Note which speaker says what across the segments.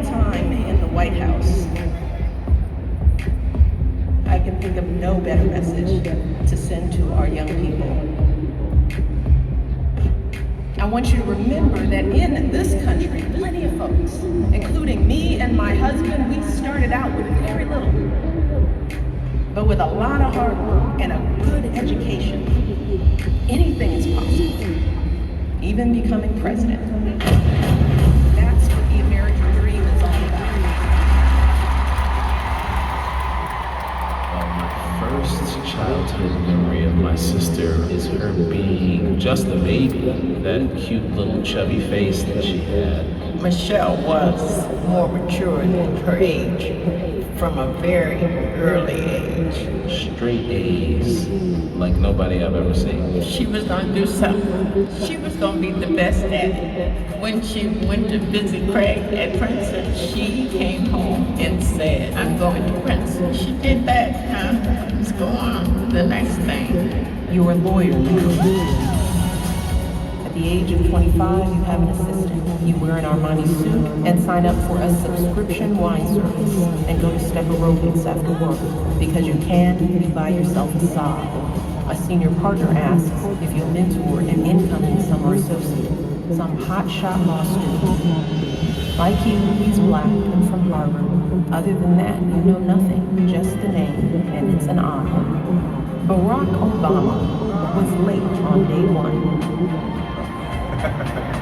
Speaker 1: time in the White House, I can think of no better message to send to our young people. I want you to remember that in this country, plenty of folks, including me and my husband, we started out with very little. But with a lot of hard work and a good education, anything is possible, even becoming president. That's what the American dream is all about.
Speaker 2: My first childhood memory of my sister is her being just a baby, that cute little chubby face that she had.
Speaker 3: Michelle was more mature than her age from a very early age.
Speaker 2: Straight A's, like nobody I've ever seen.
Speaker 3: She was going to do something. She was going to be the best at it. When she went to visit Craig at Princeton, she came home and said, I'm going to Princeton. She did that, huh? Let's go on to the next thing.
Speaker 1: You're a lawyer now. At the age of 25, you have an assistant. You wear an Armani suit and sign up for a subscription wine service and go to step aerobics after work because you can't be by yourself a sob. A senior partner asks if you'll mentor an incoming summer associate, some hotshot law student. Like you, he's black and from Harvard. Other than that, you know nothing, just the name, and it's an honor. Barack Obama was late on day one.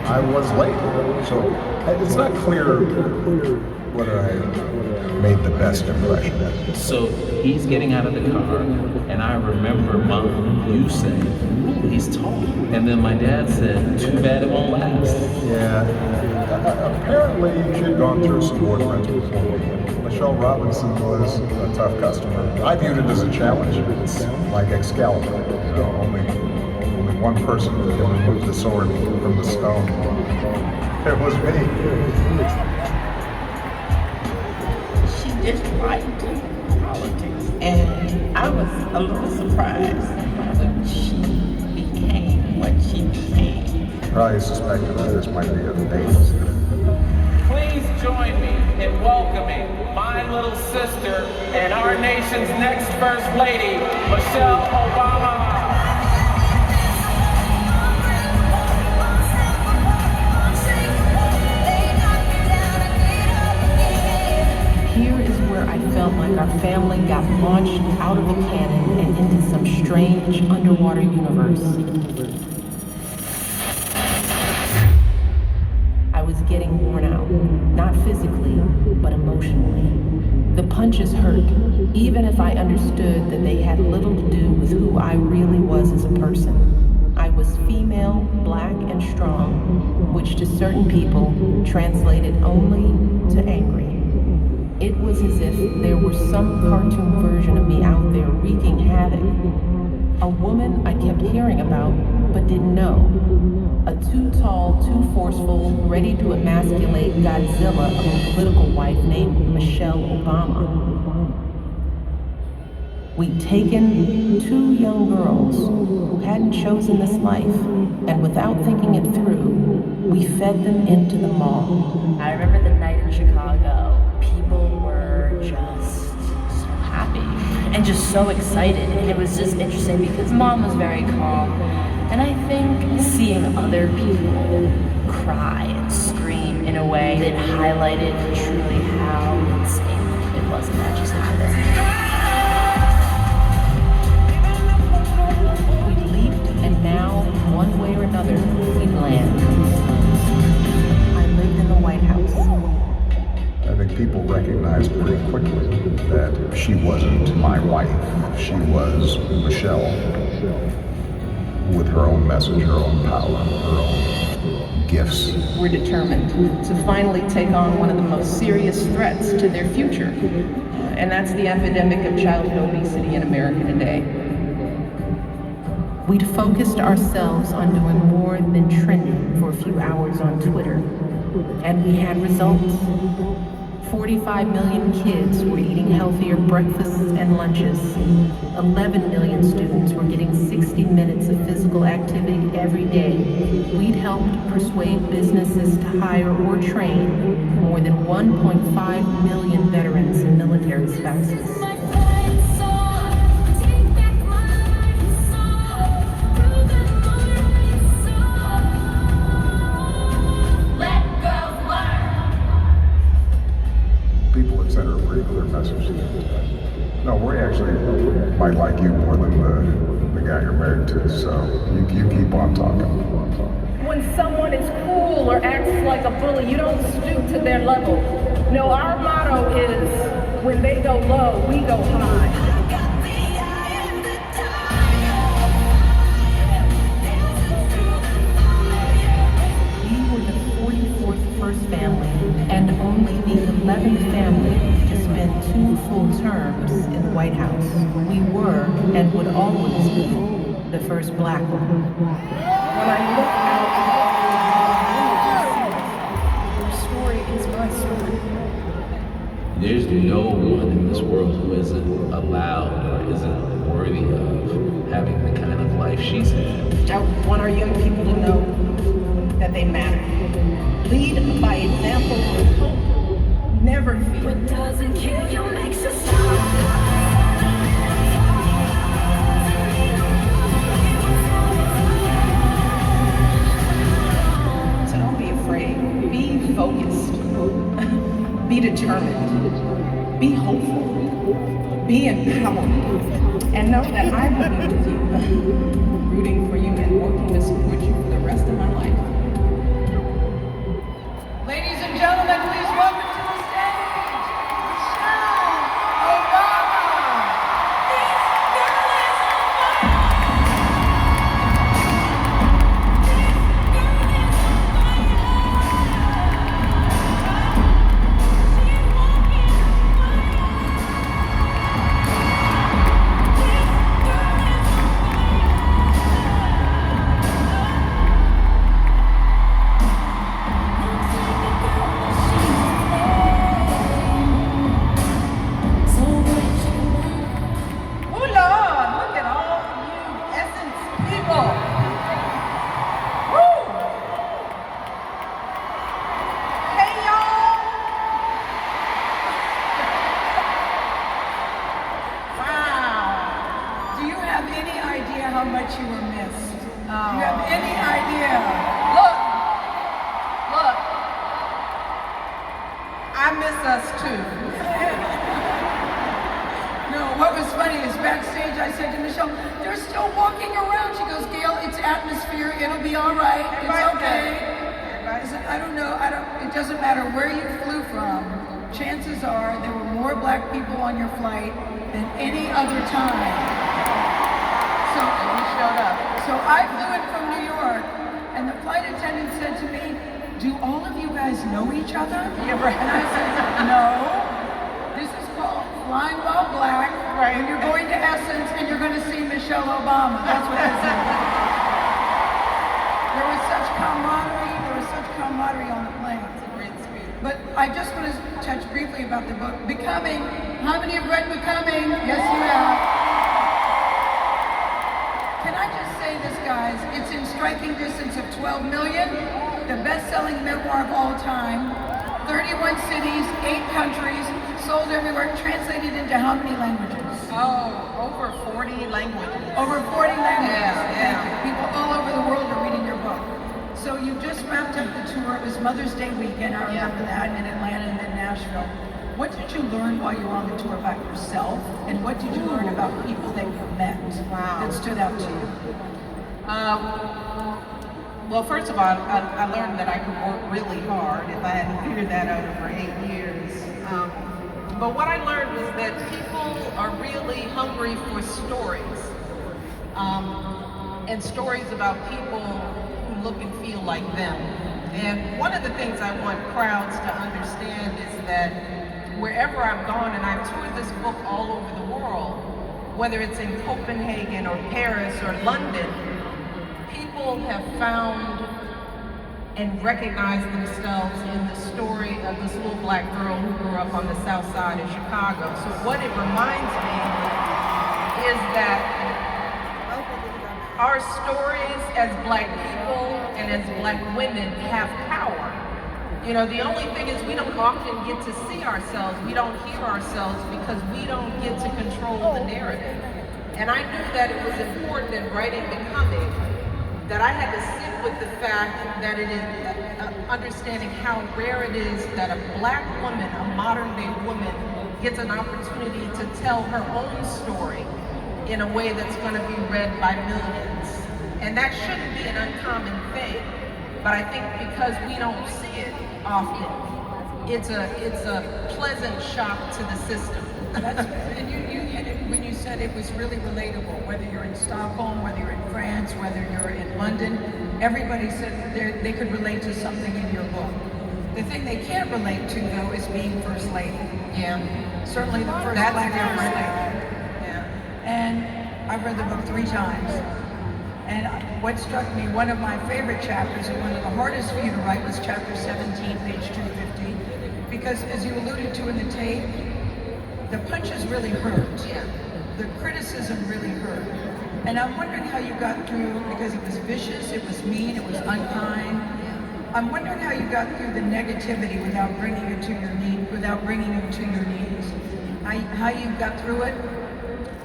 Speaker 4: I was late, so it's not clear whether I made the best impression.
Speaker 2: So he's getting out of the car, and I remember Mom, you saying, ooh, he's tall. And then my dad said, too bad it won't last.
Speaker 4: Yeah, apparently she'd gone through some boyfriends before. Michelle Robinson was a tough customer. I viewed it as a challenge. It's like Excalibur, you know, only one person can remove the sword from the stone. It was me.
Speaker 3: She disliked politics, and I was a little surprised when she became what she became.
Speaker 4: Probably suspected that this might be a date.
Speaker 5: Please join me in welcoming my little sister and our nation's next First Lady, Michelle Obama.
Speaker 1: Here is where I felt like our family got launched out of a cannon and into some strange underwater universe. I was getting worn out, not physically, but emotionally. The punches hurt, even if I understood that they had little to do with who I really was as a person. I was female, black, and strong, which to certain people translated only to angry. It was as if there were some cartoon version of me out there wreaking havoc. A woman I kept hearing about, but didn't know. A too tall, too forceful, ready to emasculate Godzilla of a political wife named Michelle Obama. We'd taken two young girls who hadn't chosen this life, and without thinking it through, we fed them into the mall.
Speaker 6: I remember the night in Chicago. People were just so happy and just so excited, and it was just interesting because Mom was very calm, and I think seeing other people cry and scream in a way that highlighted truly how insane it was in that just happened.
Speaker 1: We leaped, and now, one way or another, we'd land. I lived in the White House.
Speaker 4: I think people recognized pretty quickly that she wasn't my wife. She was Michelle with her own message, her own power, her own gifts.
Speaker 1: We're determined to finally take on one of the most serious threats to their future, and that's the epidemic of childhood obesity in America today. We'd focused ourselves on doing more than trending for a few hours on Twitter, and we had results. 45 million kids were eating healthier breakfasts and lunches. 11 million students were getting 60 minutes of physical activity every day. We'd helped persuade businesses to hire or train more than 1.5 million veterans and military spouses.
Speaker 4: People would send her a pretty clear message. No, we actually might like you more than the guy you're married to, so you keep on talking.
Speaker 1: When someone is cruel or acts like a bully, you don't stoop to their level. No, our motto is, when they go low, we go high. We were the 44th first family and only the 11th family to spend 2 full terms in the White House. We were and would always be the first black one. When I look out, your story is my story.
Speaker 2: There's no one in this world who isn't allowed or isn't worthy of having the kind of life she's had.
Speaker 1: I want our young people to know that they matter. Lead by example with hope. Never fear.
Speaker 7: What doesn't kill you makes you stronger.
Speaker 1: So don't be afraid. Be focused. Be determined. Be hopeful. Be empowered. And know that I will be with you, rooting for you and working to support you for the rest of my life. Ladies and gentlemen, please welcome to the stage, Michelle Obama. How much you were missed. Do you have any idea? Look, I miss us too. No, what was funny is backstage I said to Michelle, they're still walking around. She goes, Gail, it's atmosphere, it'll be all right, it's okay. I said, I don't know, it doesn't matter where you flew from. Chances are there were more black people on your flight than any other time. So he showed up. So I flew in from New York, and the flight attendant said to me, do all of you guys know each other? Yeah, right. And I said, no. This is called Flying While Black, right. And you're going to Essence, and you're going to see Michelle Obama. That's what I said. There was such camaraderie on the plane. It's a great spirit. But I just want to touch briefly about the book, Becoming. How many have read Becoming? Yes, you have. Can I just say this, guys? It's in striking distance of 12 million, the best-selling memoir of all time, 31 cities, 8 countries, sold everywhere, translated into how many languages?
Speaker 3: Oh, over 40 languages.
Speaker 1: Over 40 languages.
Speaker 3: Yeah.
Speaker 1: People all over the world are reading your book. So you just wrapped up the tour. It was Mother's Day weekend, I remember that, in Atlanta and then Nashville. What did you learn while you were on the tour about yourself? And what did you learn about people that you met that stood out to you?
Speaker 3: Well, first of all, I learned that I could work really hard if I hadn't figured that out over 8 years. But what I learned was that people are really hungry for stories. And stories about people who look and feel like them. And one of the things I want crowds to understand is that wherever I've gone, and I've toured this book all over the world, whether it's in Copenhagen or Paris or London, people have found and recognized themselves in the story of this little black girl who grew up on the south side of Chicago. So what it reminds me is that
Speaker 1: our stories as Black people and as Black women have power. You know, the only thing is we don't often get to see ourselves, we don't hear ourselves because we don't get to control the narrative. And I knew that it was important in writing the comic that I had to sit with the fact that it is understanding how rare it is that a Black woman, a modern day woman, gets an opportunity to tell her own story in a way that's going to be read by millions. And that shouldn't be an uncommon thing, but I think because we don't see it often, it's a pleasant shock to the system.
Speaker 8: And you hit it when you said it was really relatable, whether you're in Stockholm, whether you're in France, whether you're in London. Everybody said they could relate to something in your book. The thing they can't relate to, though, is being First Lady.
Speaker 1: Yeah.
Speaker 8: Certainly the first
Speaker 1: That's
Speaker 8: Black First
Speaker 1: different.
Speaker 8: Lady.
Speaker 1: Yeah.
Speaker 8: And I've read the book 3 times. And what struck me, one of my favorite chapters, and one of the hardest for you to write, was chapter 17, page 250. Because as you alluded to in the tape, the punches really hurt.
Speaker 1: Yeah.
Speaker 8: The criticism really hurt. And I'm wondering how you got through, because it was vicious, it was mean, it was unkind. I'm wondering how you got through the negativity without bringing you to your knees, How you got through it?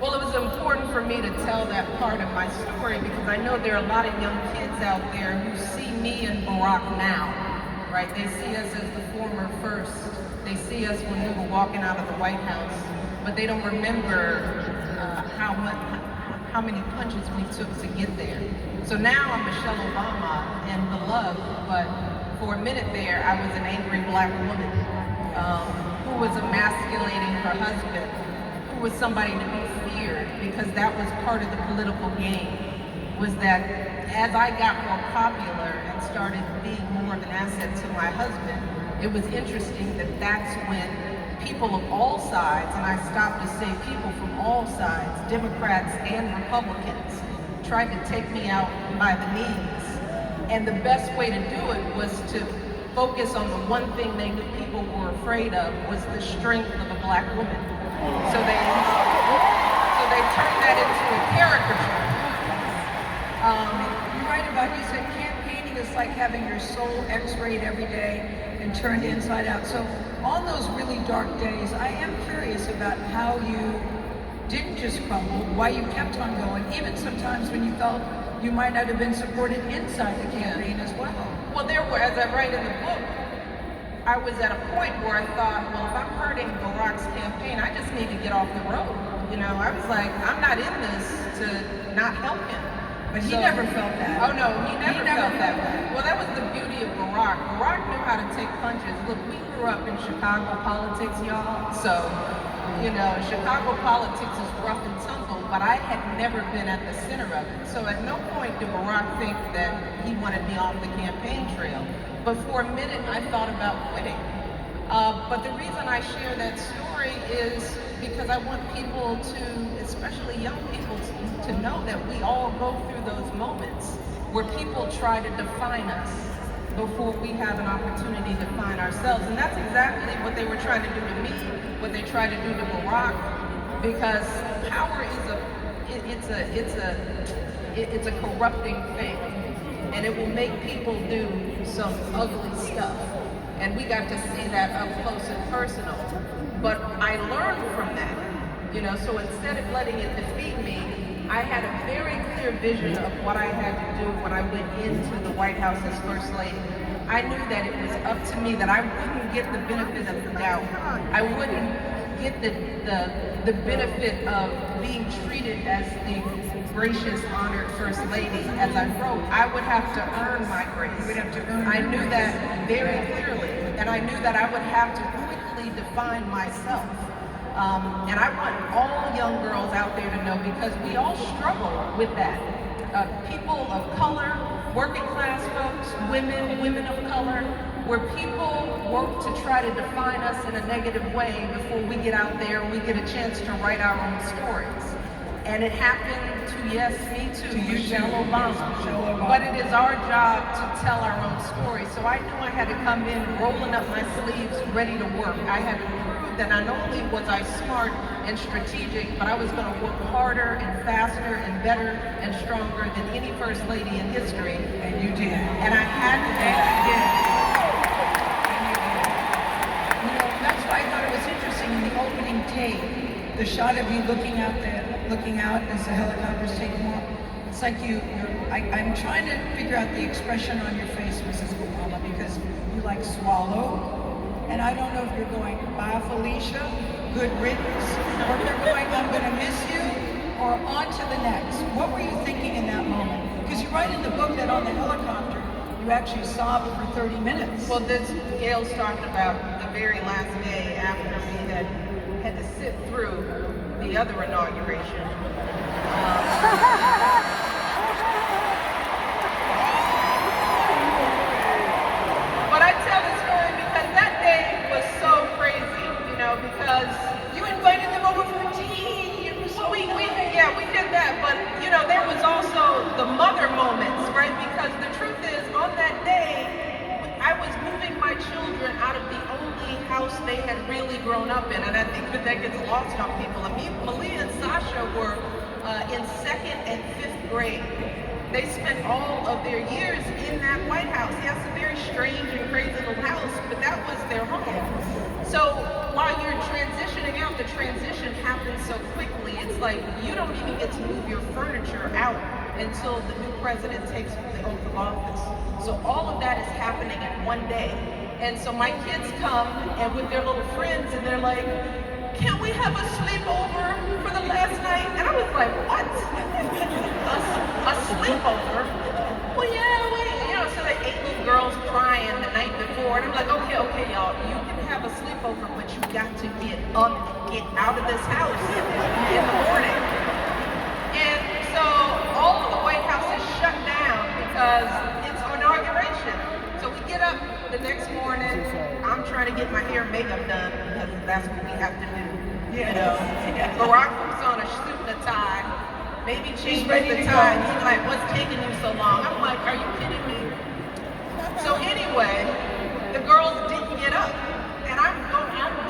Speaker 1: Well, it was important for me to tell that part of my story because I know there are a lot of young kids out there who see me and Barack now, right? They see us as the former first. They see us when we were walking out of the White House, but they don't remember how many punches we took to get there. So now I'm Michelle Obama and beloved, but for a minute there, I was an angry Black woman who was emasculating her husband, who was somebody to be feared, because that was part of the political game, was that as I got more popular and started being more of an asset to my husband, it was interesting that that's when people of all sides, and I stopped to say people from all sides, Democrats and Republicans, tried to take me out by the knees. And the best way to do it was to focus on the one thing they knew people were afraid of, was the strength of a Black woman. So they turned that into a caricature.
Speaker 8: You write about, you said campaigning is like having your soul x-rayed every day and turned inside out. So on those really dark days, I am curious about how you didn't just crumble, why you kept on going, even sometimes when you felt you might not have been supported inside the campaign as well.
Speaker 1: Well, there were, as I write in the book, I was at a point where I thought, well, if I'm hurting Barack's campaign, I just need to get off the road. You know, I was like, I'm not in this to not help him.
Speaker 8: But he never felt that.
Speaker 1: Oh no, he never felt that way. Well, that was the beauty of Barack. Barack knew how to take punches. Look, we grew up in Chicago politics, y'all. So, you know, Chicago politics is rough and tumble, but I had never been at the center of it. So at no point did Barack think that he wanted me off the campaign trail. But for a minute, I thought about quitting. But the reason I share that story is because I want people to, especially young people, to know that we all go through those moments where people try to define us before we have an opportunity to define ourselves. And that's exactly what they were trying to do to me, what they tried to do to Barack, because power is it's a corrupting thing, and it will make people do some ugly stuff. And we got to see that up close and personal. But I learned from that, you know, so instead of letting it defeat me, I had a very clear vision of what I had to do when I went into the White House as First Lady. I knew that it was up to me, that I wouldn't get the benefit of the doubt. I wouldn't get the benefit of being treated as the gracious, honored First Lady. As I wrote, I would have to earn my grace. You would have to earn. I knew that very clearly, and I knew that I would have to quickly define myself. And I want all young girls out there to know, because we all struggle with that. People of color, working class folks, women of color, where people work to try to define us in a negative way before we get out there and we get a chance to write our own stories. And it happened to, yes, me too, Michelle Obama. But it is our job to tell our own story. So I knew I had to come in rolling up my sleeves, ready to work. I had to prove that not only was I smart
Speaker 9: and strategic, but I was going to work harder and faster and better and stronger than any first lady in history.
Speaker 8: And you did.
Speaker 9: And I had to
Speaker 8: And you did. And you did. You know, that's why I thought it was interesting in the opening tape, the shot of you looking out as the helicopter's taking off. It's like I'm trying to figure out the expression on your face, Mrs. Obama, because you like swallow. And I don't know if you're going, bye Felicia, good riddance, or if you're going, I'm gonna miss you, or on to the next. What were you thinking in that moment? Because you write in the book that on the helicopter, you actually sobbed for 30 minutes.
Speaker 9: Well, this Gail's talking about the very last day after we had to sit through the other inauguration. But I tell the story because that day was so crazy, you know, because
Speaker 8: You invited them over for tea.
Speaker 9: well, we did that, but you know, there was also the mother moments, right? Because the truth is, on that day, I was moving my children out of the only house they had really grown up in, and I think that gets lost on people. I mean, Malia and Sasha were in 2nd and 5th grade. They spent all of their years in that White House. Yes, a very strange and crazy little house, but that was their home. So while you're transitioning out, the transition happens so quickly. It's like you don't even get to move your furniture out until the new president takes the oath of office. So all of that is happening in one day. And so my kids come and with their little friends and they're like, can we have a sleepover for the last night? And I was like, what? a sleepover? Well, yeah, you know, so they 8 little girls crying the night before. And I'm like, okay, y'all, you can have a sleepover, but you got to get up and get out of this house in the morning. And so all of the White House is shut down because it's inauguration. So we get up the next morning. I'm trying to get my hair and makeup done because that's what we have to do. You know, Barack puts on a suit and a tie, maybe changes the tie. He's like, what's taking you so long? I'm like, are you kidding me? So anyway, the girls didn't get up. And I'm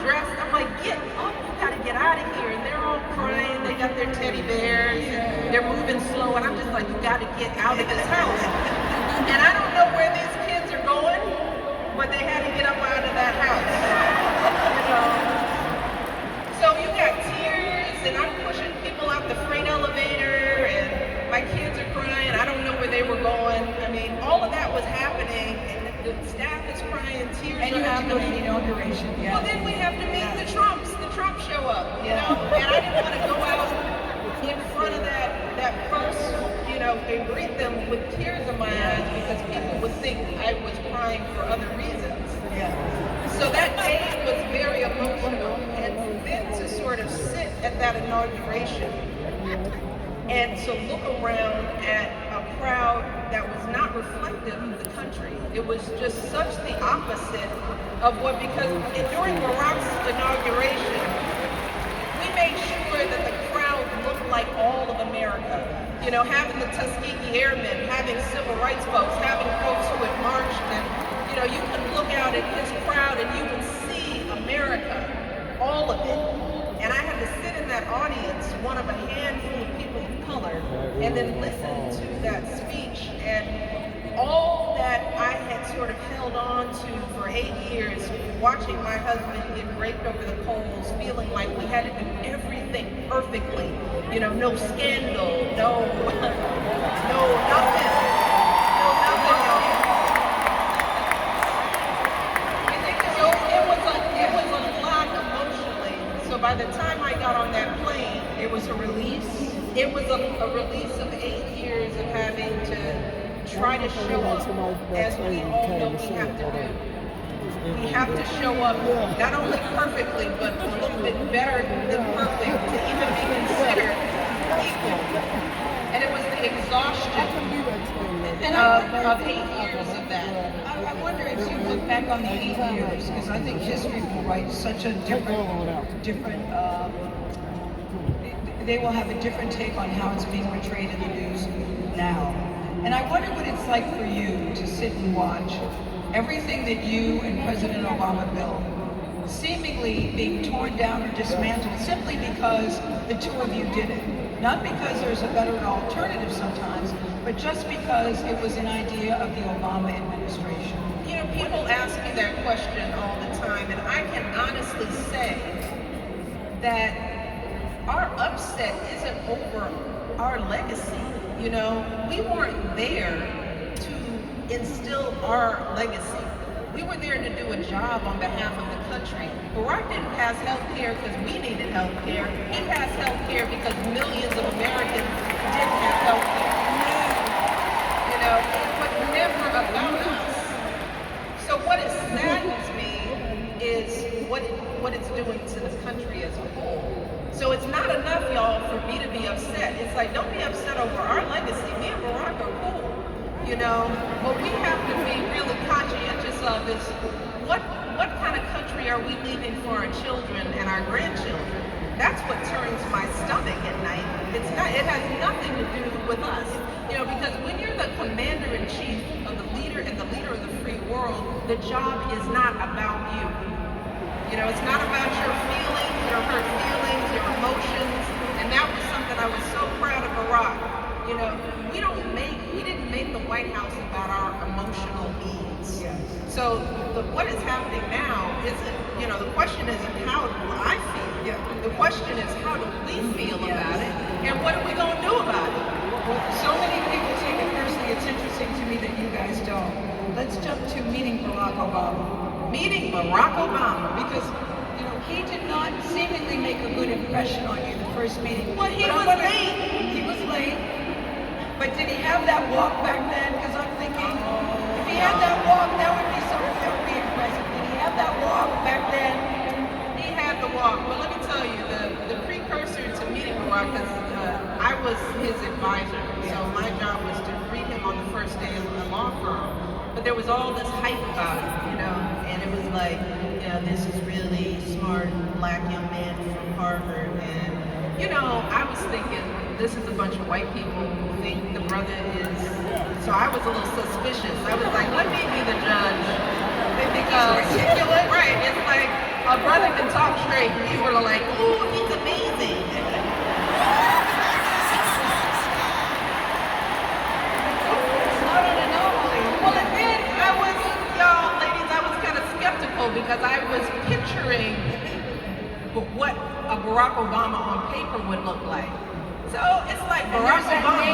Speaker 9: dressed. I'm like, get up, you gotta get out of here. And they're all crying, they got their teddy bears, and they're moving slow. And I'm just like, you gotta get out of this house. And I don't know where these kids are going, but they had to get up out of that house. You know? So you got tears, and I'm pushing people out the freight elevator, and my kids are crying. I don't know where they were going. I mean, all of that was happening, and the staff is crying, tears
Speaker 8: And
Speaker 9: are
Speaker 8: you have to go to
Speaker 9: happening.
Speaker 8: the inauguration, yeah.
Speaker 9: Well, then we have to meet the Trumps. The Trumps show up, you know? And I didn't want to go out in front of that first, you know, and greet them with tears in my eyes because people would think I was crying for other reasons.
Speaker 8: Yeah.
Speaker 9: So that day was very emotional, and then to sort of sit at that inauguration and to look around at a crowd that was not reflective of the country. It was just such the opposite of what, because during Barack's inauguration, we made sure that the crowd looked like all of America. You know, having the Tuskegee Airmen, having civil rights folks, having folks who had marched, and you know, you can look out at his crowd and you can see America, all of it. And I had to sit in that audience, one of a handful of people of color, and then listen to that speech. And all that I had sort of held on to for 8 years, watching my husband get raked over the coals, feeling like we had to do everything perfectly. You know, no scandal, no nothing. It was a lot emotionally. So by the time I got on that plane,
Speaker 8: It was a release.
Speaker 9: it was a release of 8 years of having to try to show up as we all know we have to do. We have to show up not only perfectly, but a little bit better than perfect to even be considered equal. And it was the exhaustion of 8 years of that.
Speaker 8: I wonder if you look back on the 8 years, because I think history will write such a different, they will have a different take on how it's being portrayed in the news now. And I wonder what it's like for you to sit and watch everything that you and President Obama built seemingly being torn down or dismantled simply because the two of you did it. Not because there's a better alternative sometimes, but just because it was an idea of the Obama administration.
Speaker 9: You know, people ask me that question all the time, and I can honestly say that our upset isn't over our legacy. You know, we weren't there to instill our legacy. We were there to do a job on behalf of the country. Barack didn't pass health care because we needed health care. He passed health care because millions of Americans didn't have health care. You know, it was never about us. So what it saddens me is what it's doing to the country as a whole. So it's not enough, y'all, for me to be upset. It's like, don't be upset over our legacy. Me and Barack are cool. You know, what we have to be really conscientious of is what kind of country are we leaving for our children and our grandchildren? That's what turns my stomach at night. It has nothing to do with us. You know, because when you're the commander-in-chief of the leader and the leader of the free world, the job is not about you. You know, it's not about your feelings, your hurt feelings, your emotions. And that was something I was so proud of Barack. You know, we didn't make the White House about our emotional needs.
Speaker 8: Yes.
Speaker 9: So what is happening now isn't, you know, the question isn't how do I feel.
Speaker 8: Yeah.
Speaker 9: The question is how do we feel about it, and what are we going to do about it?
Speaker 8: Well, so many people take it personally. It's interesting to me that you guys don't. Let's jump to meeting Barack Obama.
Speaker 9: Meeting Barack Obama.
Speaker 8: Because, you know, he did not seemingly make a good impression on you the first meeting.
Speaker 9: Well, he was late.
Speaker 8: He was late. But did he have that walk back then? Because I'm thinking, if he had that walk, that would be something that would be impressive. Did he have that walk back then?
Speaker 9: He had the walk. But let me tell you, the precursor to meeting Barack, because I was his advisor. So my job was to greet him on the first day of the law firm. But there was all this hype about it, you know, and it was like, you know, this is really smart black young man from Harvard. And, you know, I was thinking, this is a bunch of white people who think the brother is, so I was a little suspicious. I was like, let me be the judge. Because, right, it's like, a brother can talk straight, and people are like, ooh, he's amazing. Well, and then y'all ladies, I was kind of skeptical because I was picturing what a Barack Obama on paper would look like. So it's like Barack Obama.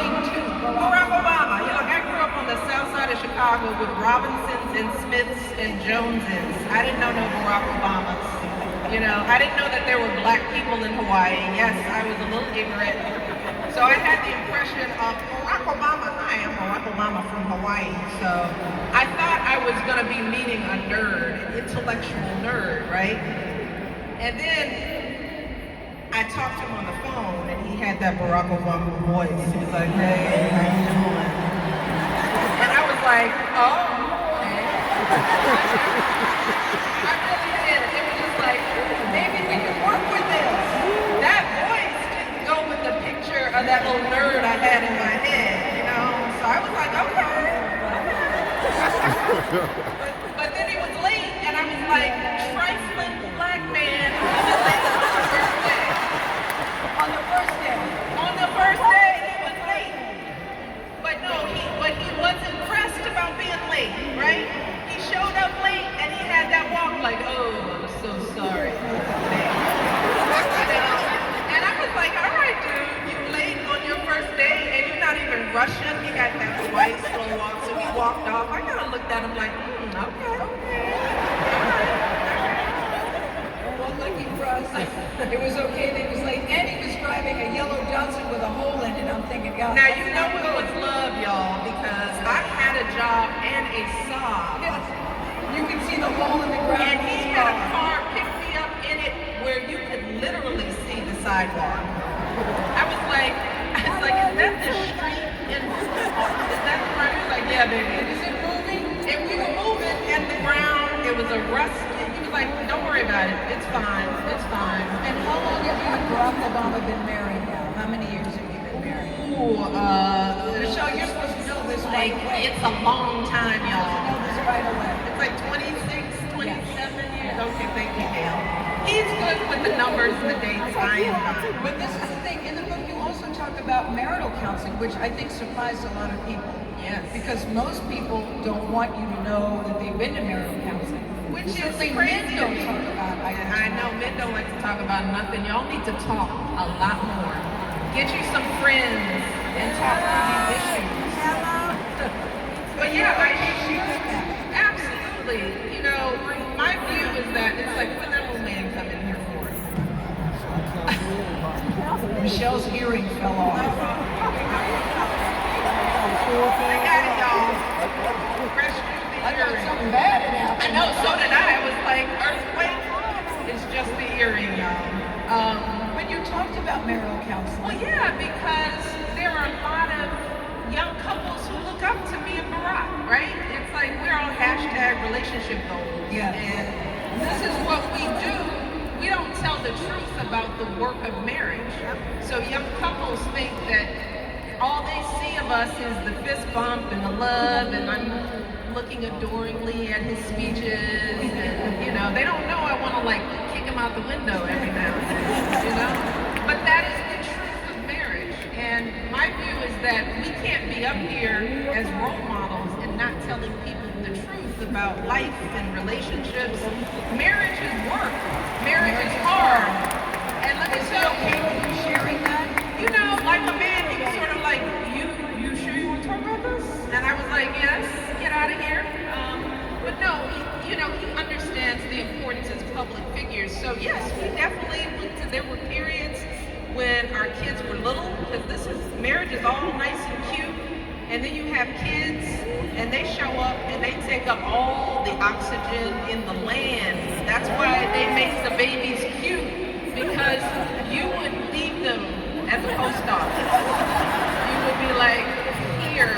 Speaker 9: You know, I grew up on the south side of Chicago with Robinsons and Smiths and Joneses. I didn't know no Barack Obamas. You know, I didn't know that there were black people in Hawaii. Yes, I was a little ignorant. So I had the impression of Barack Obama. I am Barack Obama from Hawaii. So I thought I was going to be meeting a nerd, an intellectual nerd, right? And then I talked to him on the phone, and he had that Barack Obama voice. He was like, hey, how you doing? And I was like, oh, okay. I really did. It was just like, maybe we can work with this. That voice didn't go with the picture of that little nerd I had in my head, you know? So I was like, okay. But then he was late, and I was like, trifling black man.
Speaker 8: On the first day.
Speaker 9: On the first day, he was late. But no, he was impressed about being late, right? He showed up late and he had that walk like, oh, I'm so sorry. And I was like, all right, dude, you late on your first day and you're not even rushing. He got that white slow walk, so he walked off. I kind of looked at him like, okay.
Speaker 8: Well, lucky for us, it was okay that he was late. And he was driving a yellow Datsun with a hole in it. I'm thinking, God.
Speaker 9: Now, you know it was love, y'all, because I had a job and a saw.
Speaker 8: Yes. You can see the hole in the ground.
Speaker 9: And he had a car pick me up in it where you could literally see the sidewalk. I was like, is that the street? Is that the part? He was like, yeah, baby.
Speaker 8: Is it moving?
Speaker 9: And we were moving and the ground, it was a rust. He was like, don't worry about it. It's fine. It's fine.
Speaker 8: And how long have you and Barack Obama been married now? How many years have you been married?
Speaker 9: Ooh,
Speaker 8: Michelle, you're supposed to know this
Speaker 9: like,
Speaker 8: right away.
Speaker 9: it's a long time, y'all.
Speaker 8: Know this right away.
Speaker 9: It's like 26, 27 years. Okay, thank Gail. He's good with the numbers and the dates. I am not.
Speaker 8: But this is the thing, in the book you also talk about marital counseling, which I think surprised a lot of people.
Speaker 9: Yes.
Speaker 8: Because most people don't want you to know that they've been to marital counseling.
Speaker 9: Which is
Speaker 8: Certainly
Speaker 9: crazy
Speaker 8: men
Speaker 9: to me.
Speaker 8: don't talk about it.
Speaker 9: I know men don't like to talk about nothing. Y'all need to talk a lot more. Get you some friends and talk through these issues. But yeah, absolutely. You know, my view is that it's like, what that old man come in here for?
Speaker 8: Michelle's hearing fell off.
Speaker 9: I got it, y'all. Rescue the
Speaker 8: I thought
Speaker 9: earring.
Speaker 8: something bad had happened.
Speaker 9: I know, so did I. I was like, earthquake? It's just the earring, y'all.
Speaker 8: But you talked about marital counseling.
Speaker 9: Well, yeah, because there are a lot of young couples who look up to me and Barack, right? It's like we're all hashtag relationship goals.
Speaker 8: Yes.
Speaker 9: And this is what we do. We don't tell the truth about the work of marriage. So young couples think that all they see of us is the fist bump and the love, and I'm looking adoringly at his speeches, and you know, they don't know I want to like kick him out the window every now and then, you know? But that is the truth of marriage. And my view is that we can't be up here as role models and not telling people the truth about life and relationships. Marriage is work. Marriage is hard. And let me tell you,
Speaker 8: Sharing that?
Speaker 9: you know, like a man, he was sort of like, you sure you want to talk about this? And I was like, yes, get out of here. But no, he understands the importance as public figures. So yes, we definitely there were periods when our kids were little, because marriage is all nice and cute. And then you have kids, and they show up, and they take up all the oxygen in the land. That's why they make the babies cute, because you would leave them at the post office. You would be like, here,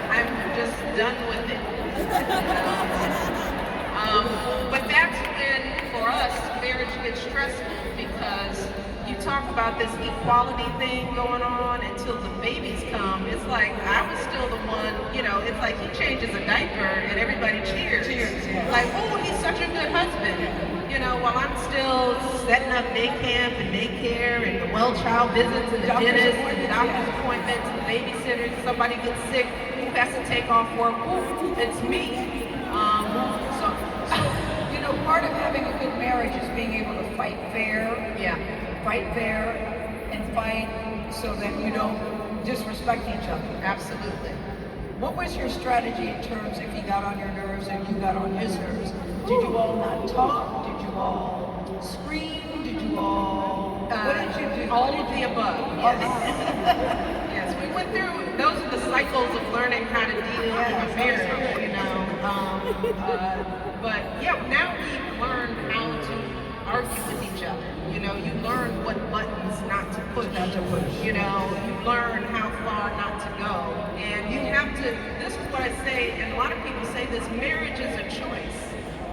Speaker 9: I'm just done with it. But that's when, for us, marriage gets stressful, because you talk about this equality thing going on until the babies come. It's like, I was still the one, it's like he changes a diaper and everybody cheers. Like, oh, he's such a good husband. While I'm still setting up day camp and daycare and the well child visits and the dentist and the doctor's appointments and the babysitters, somebody gets sick, who has to take off work? Ooh, it's me.
Speaker 8: So, part of having a good marriage is being able to fight fair.
Speaker 9: Yeah.
Speaker 8: Fight fair and fight so that you don't disrespect each other.
Speaker 9: Absolutely.
Speaker 8: What was your strategy in terms if he got on your nerves and you got on his nerves? Did you all not talk? Did you all scream? Did you all... what did you do?
Speaker 9: All of the above. Yes. Yes, we went through, those are the cycles of learning how to deal with a marriage, but yeah, now we've learned how to argue with each other. You learn what buttons not to push. You learn how far not to go. And you have to, this is what I say, and a lot of people say this, marriage is a choice.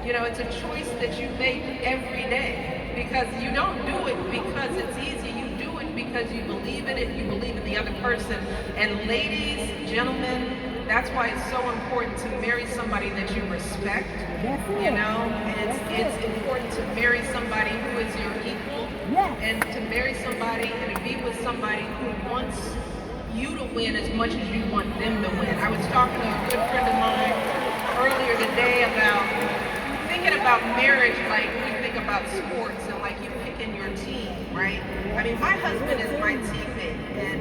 Speaker 9: It's a choice that you make every day, because you don't do it because it's easy. You do it because you believe in it, you believe in the other person. And ladies, gentlemen, that's why it's so important to marry somebody that you respect. It's important to marry somebody who is your equal, and to marry somebody and to be with somebody who wants you to win as much as you want them to win. I was talking to a good friend of mine earlier today about thinking about marriage like we think about sports and like you picking your team, right? I mean, my husband is my teammate, and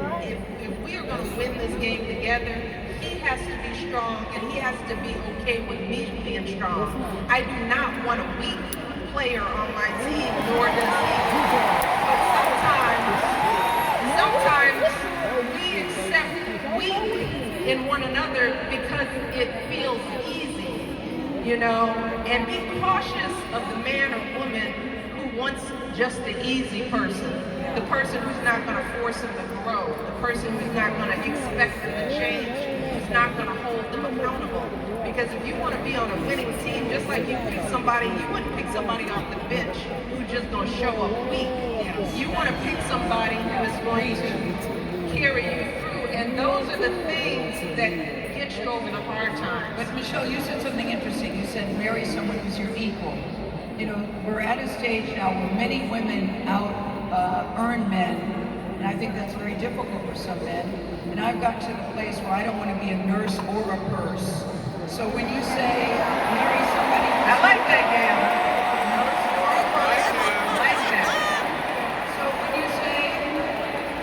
Speaker 9: if we are going to win this game together, he has to be strong, and he has to be okay with me being strong. I do not want a weak player on my team, nor does he. But sometimes we accept weak in one another because it feels easy, and be cautious of the man or woman who wants just the easy person. The person who's not going to force them to grow, the person who's not going to expect them to change, who's not going to hold them accountable. Because if you want to be on a winning team, just like you pick somebody, you wouldn't pick somebody off the bench who's just going to show up weak. You want to pick somebody who is going to carry you through, and those are the things that get you over the hard times.
Speaker 8: But Michelle, you said something interesting. You said marry someone who's your equal. you know, we're at a stage now where many women out earn men, and I think that's very difficult for some men. And I've got to the place where I don't want to be a nurse or a purse. So when you say marry somebody,
Speaker 9: I like that, Gail.
Speaker 8: nurse or a purse,
Speaker 9: I like that.
Speaker 8: so when you say,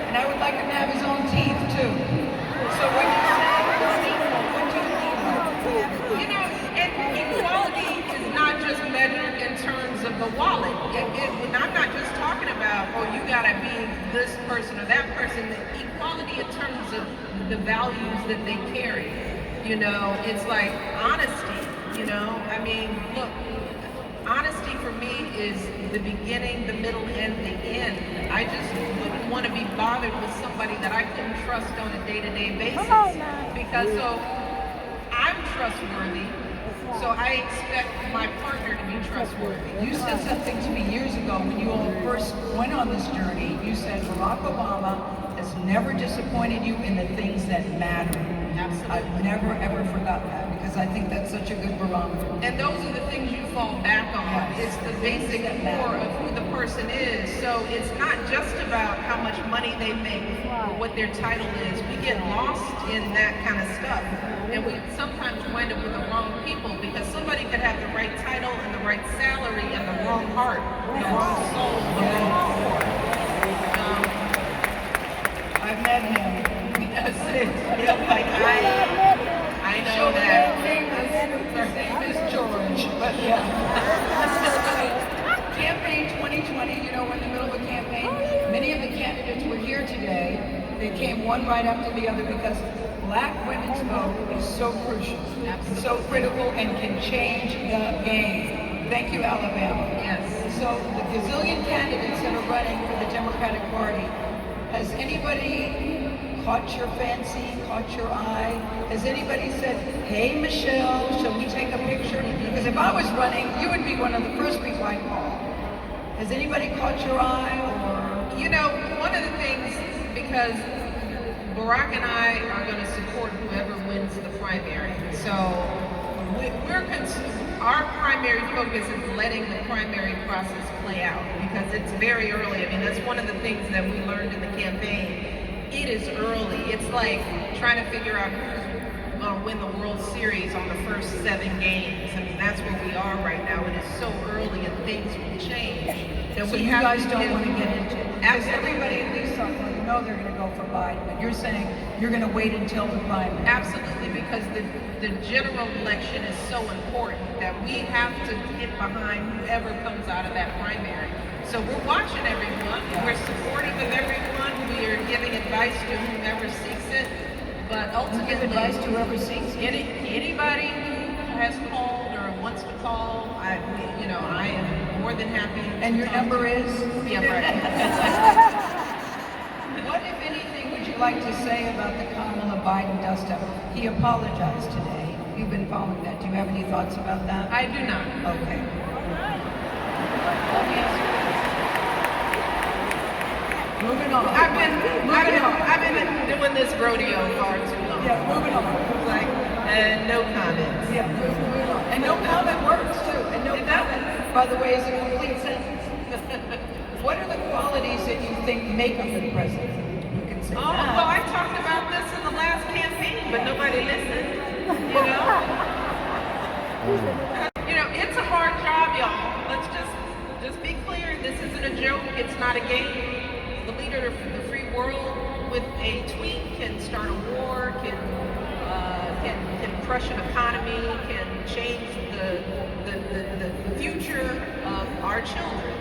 Speaker 8: and I would like him to have his own teeth too. So when you say equal, what do you mean by that?
Speaker 9: You know, and equality is not just measured in terms of the wallet. And I'm not just talking about, oh, you gotta be this person or that person. The equality in terms of the values that they carry. You know, it's like honesty, you know? I mean, look, honesty for me is the beginning, the middle, and the end. I just wouldn't want to be bothered with somebody that I couldn't trust on a day-to-day basis. Because so I'm trustworthy, so I expect my partner to be trustworthy.
Speaker 8: You said something to me years ago when you all first went on this journey. You said Barack Obama has never disappointed you in the things that matter.
Speaker 9: Absolutely.
Speaker 8: I've never ever forgot that because I think that's such a good barometer.
Speaker 9: And those are the things you fall back on. It's the basic core of who the person is. So it's not just about how much money they make or what their title is. We get lost in that kind of stuff. And we sometimes wind up with the wrong people because somebody could have the right title and the right salary and the wrong heart, the wrong soul, the wrong core.
Speaker 8: I've met him.
Speaker 9: That's it. Yeah, like I know that.
Speaker 8: His name is George, but yeah. Campaign 2020, you know, we're in the middle of a campaign. Many of the candidates were here today. They came one right after the other because Black women's vote is so crucial, so critical, and can change the game. Thank you, Alabama.
Speaker 9: Yes.
Speaker 8: So the gazillion candidates that are running for the Democratic Party, has anybody caught your fancy, caught your eye? Has anybody said, hey, Michelle, shall we take a picture? Because if I was running, you would be one of the first people I'd call. Has anybody caught your eye? Or
Speaker 9: You know, one of the things, because Barack and I are going to support whoever wins the primary. So our primary focus is letting the primary process play out because it's very early. I mean, that's one of the things that we learned in the campaign. It is early. It's like trying to figure out who's going to win the World Series on the first 7 games. I mean, that's where we are right now. It is so early and things will change. That
Speaker 8: so
Speaker 9: we
Speaker 8: you
Speaker 9: have
Speaker 8: guys
Speaker 9: to
Speaker 8: don't
Speaker 9: get-
Speaker 8: want to get into it? Because everybody at least you know they're going to go for Biden, but you're saying you're going to wait until the primary.
Speaker 9: Absolutely, because the general election is so important that we have to get behind whoever comes out of that primary. So we're watching everyone, we're supportive of everyone, we are giving advice to whomever seeks it, but ultimately,
Speaker 8: Give advice to whoever seeks it.
Speaker 9: anybody who has called or wants to call, I am more than happy.
Speaker 8: And your number is?
Speaker 9: Yeah, right.
Speaker 8: What, if anything, would you like to say about the Kamala Biden dust-up? He apologized today. You've been following that. Do you have any thoughts about that?
Speaker 9: I do not.
Speaker 8: Okay. Let me ask you this. Moving on.
Speaker 9: I've been doing this rodeo far too long.
Speaker 8: Yeah, moving on.
Speaker 9: Like, and no comments.
Speaker 8: Yeah, moving on. And no comment works, too. And no comment, by the way, is a complete sentence. What are the qualities that you think make a good president? You can say
Speaker 9: Oh,
Speaker 8: that.
Speaker 9: well, I talked about this in the last campaign, but nobody listened. You know? It's a hard job, y'all. Let's just be clear. This isn't a joke. It's not a game. The leader of the free world with a tweet can start a war, can crush an economy, can change the future of our children.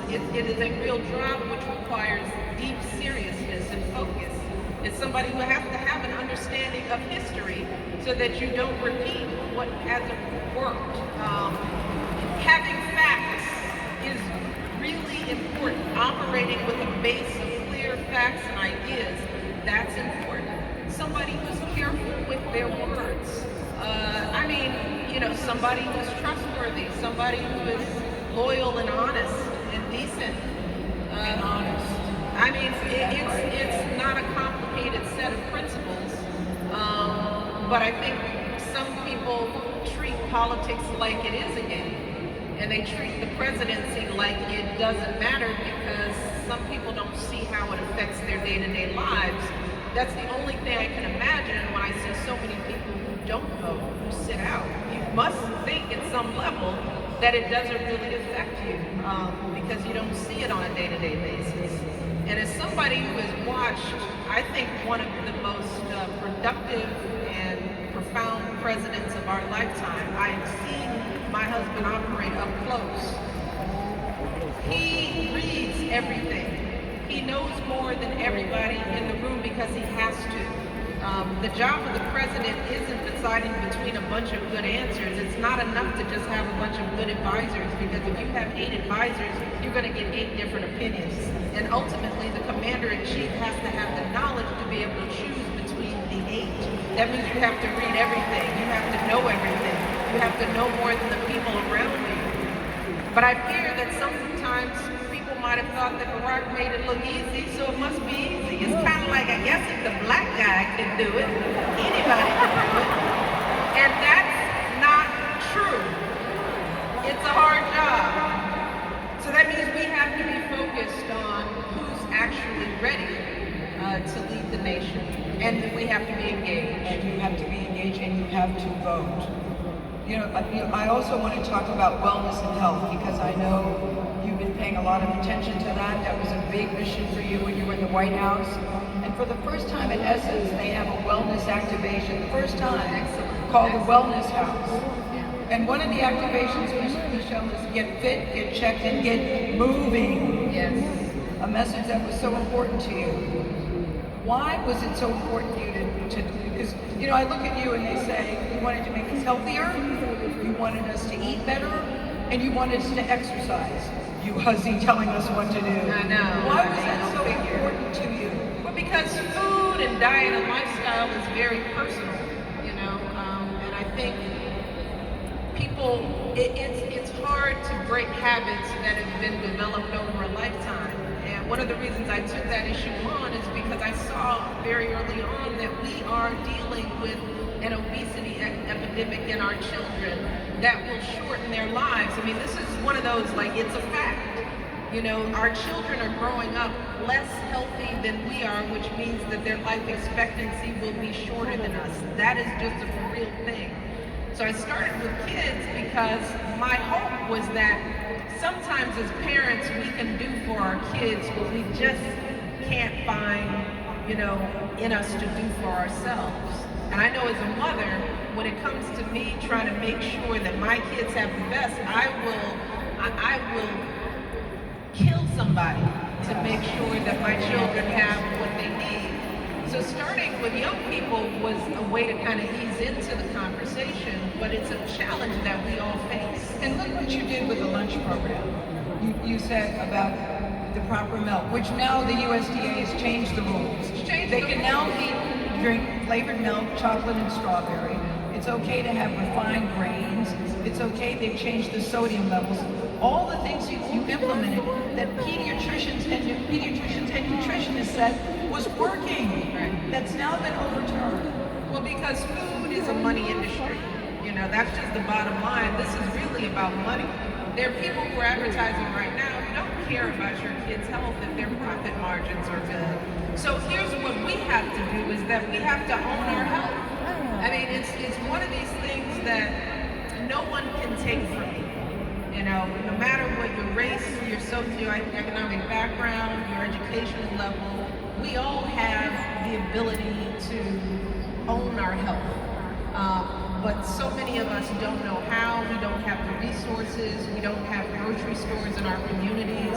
Speaker 9: It is a real job which requires deep seriousness and focus. It's somebody who has to have an understanding of history so that you don't repeat what hasn't worked. Having facts is really important. Operating with a base of clear facts and ideas, that's important. Somebody who's careful with their words. Somebody who's trustworthy, somebody who is loyal and honest and decent.
Speaker 8: And honest.
Speaker 9: I mean, it's not a complicated set of principles, but I think some people treat politics like it is a game. and they treat the presidency like it doesn't matter because some people don't see how it affects their day-to-day lives. That's the only thing I can imagine when I see so many people who don't vote, who sit out. You must think at some level that it doesn't really affect you because you don't see it on a day-to-day basis. And as somebody who has watched, I think, one of the most productive and profound presidents of our lifetime, I have seen my husband operate up close. He reads everything. He knows more than everybody in the room because he has to. The job of the president isn't deciding between a bunch of good answers. It's not enough to just have a bunch of good advisors, because if you have 8 advisors, you're going to get 8 different opinions. And ultimately, the commander-in-chief has to have the knowledge to be able to choose between the 8. That means you have to read everything. You have to know everything. You have to know more than the people around you. But I fear that sometimes people might have thought that Barack made it look easy, so it must be easy. It's kind of like, I guess if the black guy can do it, anybody can do it. And that's not true. It's a hard job. So that means we have to be focused on who's actually ready to lead the nation. And we have to be engaged.
Speaker 8: And you have to be engaged, and you have to vote. I also want to talk about wellness and health, because I know you've been paying a lot of attention to that. That was a big mission for you when you were in the White House. And for the first time in Essence, they have a wellness activation, the first time, called the Wellness House. And one of the activations, Michelle, is get fit, get checked, and get moving.
Speaker 9: Yes.
Speaker 8: A message that was so important to you. Why was it so important to you to because, I look at you and they say, you wanted to make us healthier, you wanted us to eat better, and you wanted us to exercise. You hussy telling us what to do.
Speaker 9: I know.
Speaker 8: Why was that so important to you?
Speaker 9: Well, because food and diet and lifestyle is very personal, and I think people, it's hard to break habits that have been developed over a lifetime. And one of the reasons I took that issue on is because I saw very early on that we are dealing with an obesity epidemic in our children that will shorten their lives. I mean, this is one of those, it's a fact. Our children are growing up less healthy than we are, which means that their life expectancy will be shorter than us. That is just a real thing. So I started with kids because my hope was that sometimes as parents we can do for our kids what we just can't find, in us to do for ourselves. And I know as a mother, when it comes to me trying to make sure that my kids have the best, I will kill somebody to make sure that my children have what they need. So starting with young people was a way to kind of ease into the conversation, but it's a challenge that we all face.
Speaker 8: And look what you did with the lunch program. You said about the proper milk, which now the USDA has changed the rules. They can now drink flavored milk, chocolate and strawberry. It's okay to have refined grains. It's okay, they've changed the sodium levels. All the things you implemented that pediatricians and nutritionists said was working. That's now been overturned.
Speaker 9: Well, because food is a money industry. That's just the bottom line. This is really about money. There are people who are advertising right now who don't care about your kids' health if their profit margins are good. So here's what we have to do is that we have to own our health. I mean, it's one of these things that no one can take from you. No matter what your race, your socioeconomic background, your educational level, we all have the ability to own our health. But so many of us don't know how. We don't have the resources. We don't have grocery stores in our communities.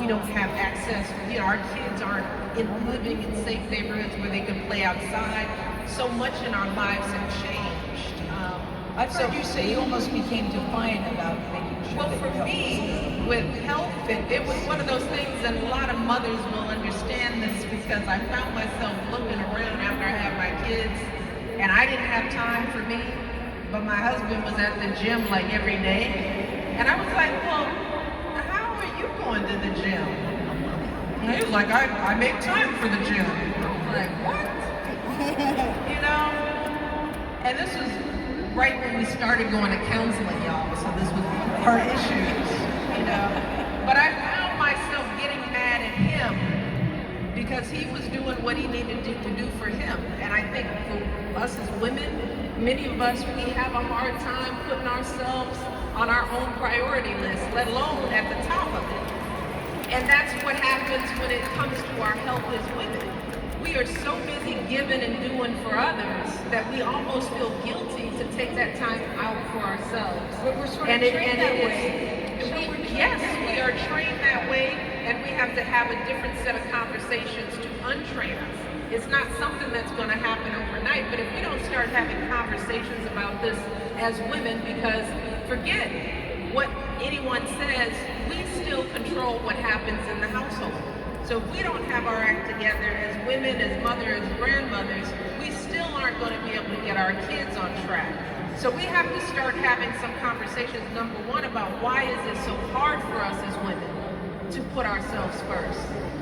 Speaker 9: We don't have access. Our kids aren't living in safe neighborhoods where they can play outside. So much in our lives have changed.
Speaker 8: I've heard you say you almost became defiant about making sure.
Speaker 9: Well, for me, with health, it was one of those things, and a lot of mothers will understand this because I found myself looking around after I had my kids. And I didn't have time for me, but my husband was at the gym every day. And I was like, well, how are you going to the gym? And he was like, I make time for the gym. I was like, what? And this was right when we started going to counseling, y'all, so this was her issues, you know. But I found myself getting mad at him because he was doing what he needed to do for him. And I think for us as women, many of us, we have a hard time putting ourselves on our own priority list, let alone at the top of it. And that's what happens when it comes to our health as women. We are so busy giving and doing for others that we almost feel guilty to take that time out for ourselves.
Speaker 8: But we're sort of trained that way.
Speaker 9: Yes, we are trained that way, and we have to have a different set of conversations to untrain us. It's not something that's going to happen overnight, but if we don't start having conversations about this as women, because forget what anyone says, we still control what happens in the household. So if we don't have our act together as women, as mothers, as grandmothers, we still aren't going to be able to get our kids on track. So we have to start having some conversations, number one, about why is it so hard for us as women to put ourselves first.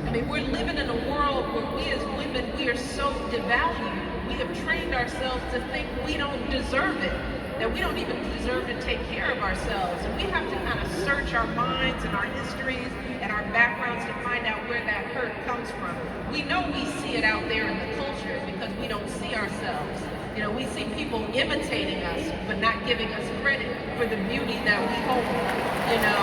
Speaker 9: I mean, we're living in a world where we as women, we are so devalued. We have trained ourselves to think we don't deserve it, that we don't even deserve to take care of ourselves. And we have to kind of search our minds and our histories and our backgrounds to find out where that hurt comes from. We know we see it out there in the culture because we don't see ourselves. You know, we see people imitating us, but not giving us credit for the beauty that we hold, you know.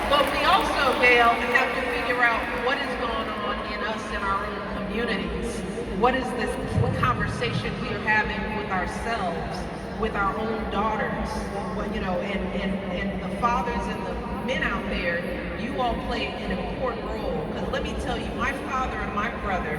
Speaker 9: But we also, Gail, have to figure out what is going on in us in our own communities. What is this conversation we are having with ourselves, with our own daughters, you know, and the fathers and the men out there, you all play an important role. Because let me tell you, my father and my brother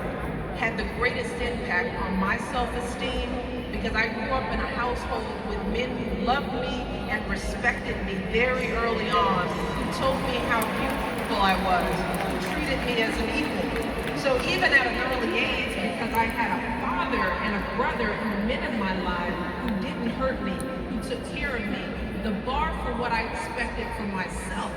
Speaker 9: had the greatest impact on my self-esteem because I grew up in a household with men who loved me and respected me very early on, who told me how beautiful I was, who treated me as an equal. So even at an early age, because I had a father and a brother who met in my life who didn't hurt me, who took care of me, the bar for what I expected for myself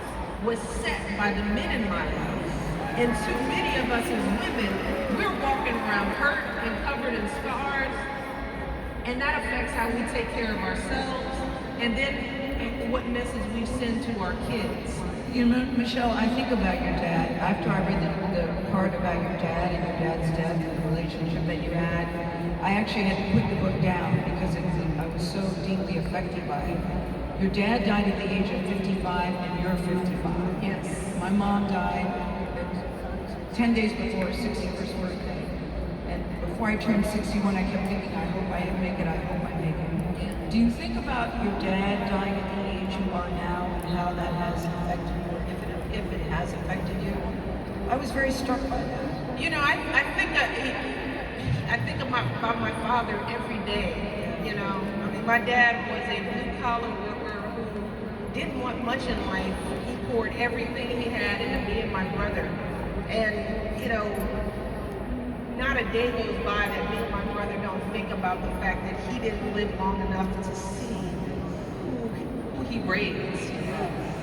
Speaker 9: was set by the men in my life. And too many of us as women, we're walking around hurt and covered in scars, and that affects how we take care of ourselves, and then what message we send to our kids.
Speaker 8: You know, Michelle, I think about your dad. After I read the part about your dad and your dad's death and the relationship that you had, I actually had to put the book down because I was so deeply affected by it. Your dad died at the age of 55 and you're 55.
Speaker 9: Yes.
Speaker 8: My mom died 10 days before her 61st birthday. And before I turned 61, I kept thinking, I hope I make it, I hope I make it. Do you think about your dad dying at the age you are now and how that has affected you, if it has affected you? I was very struck by that.
Speaker 9: You know, I think about my father every day, you know. I mean, my dad was a blue-collar worker who didn't want much in life. He poured everything he had into me and my brother. And, you know, not a day goes by that me and my brother don't think about the fact that he didn't live long enough to see who he raised.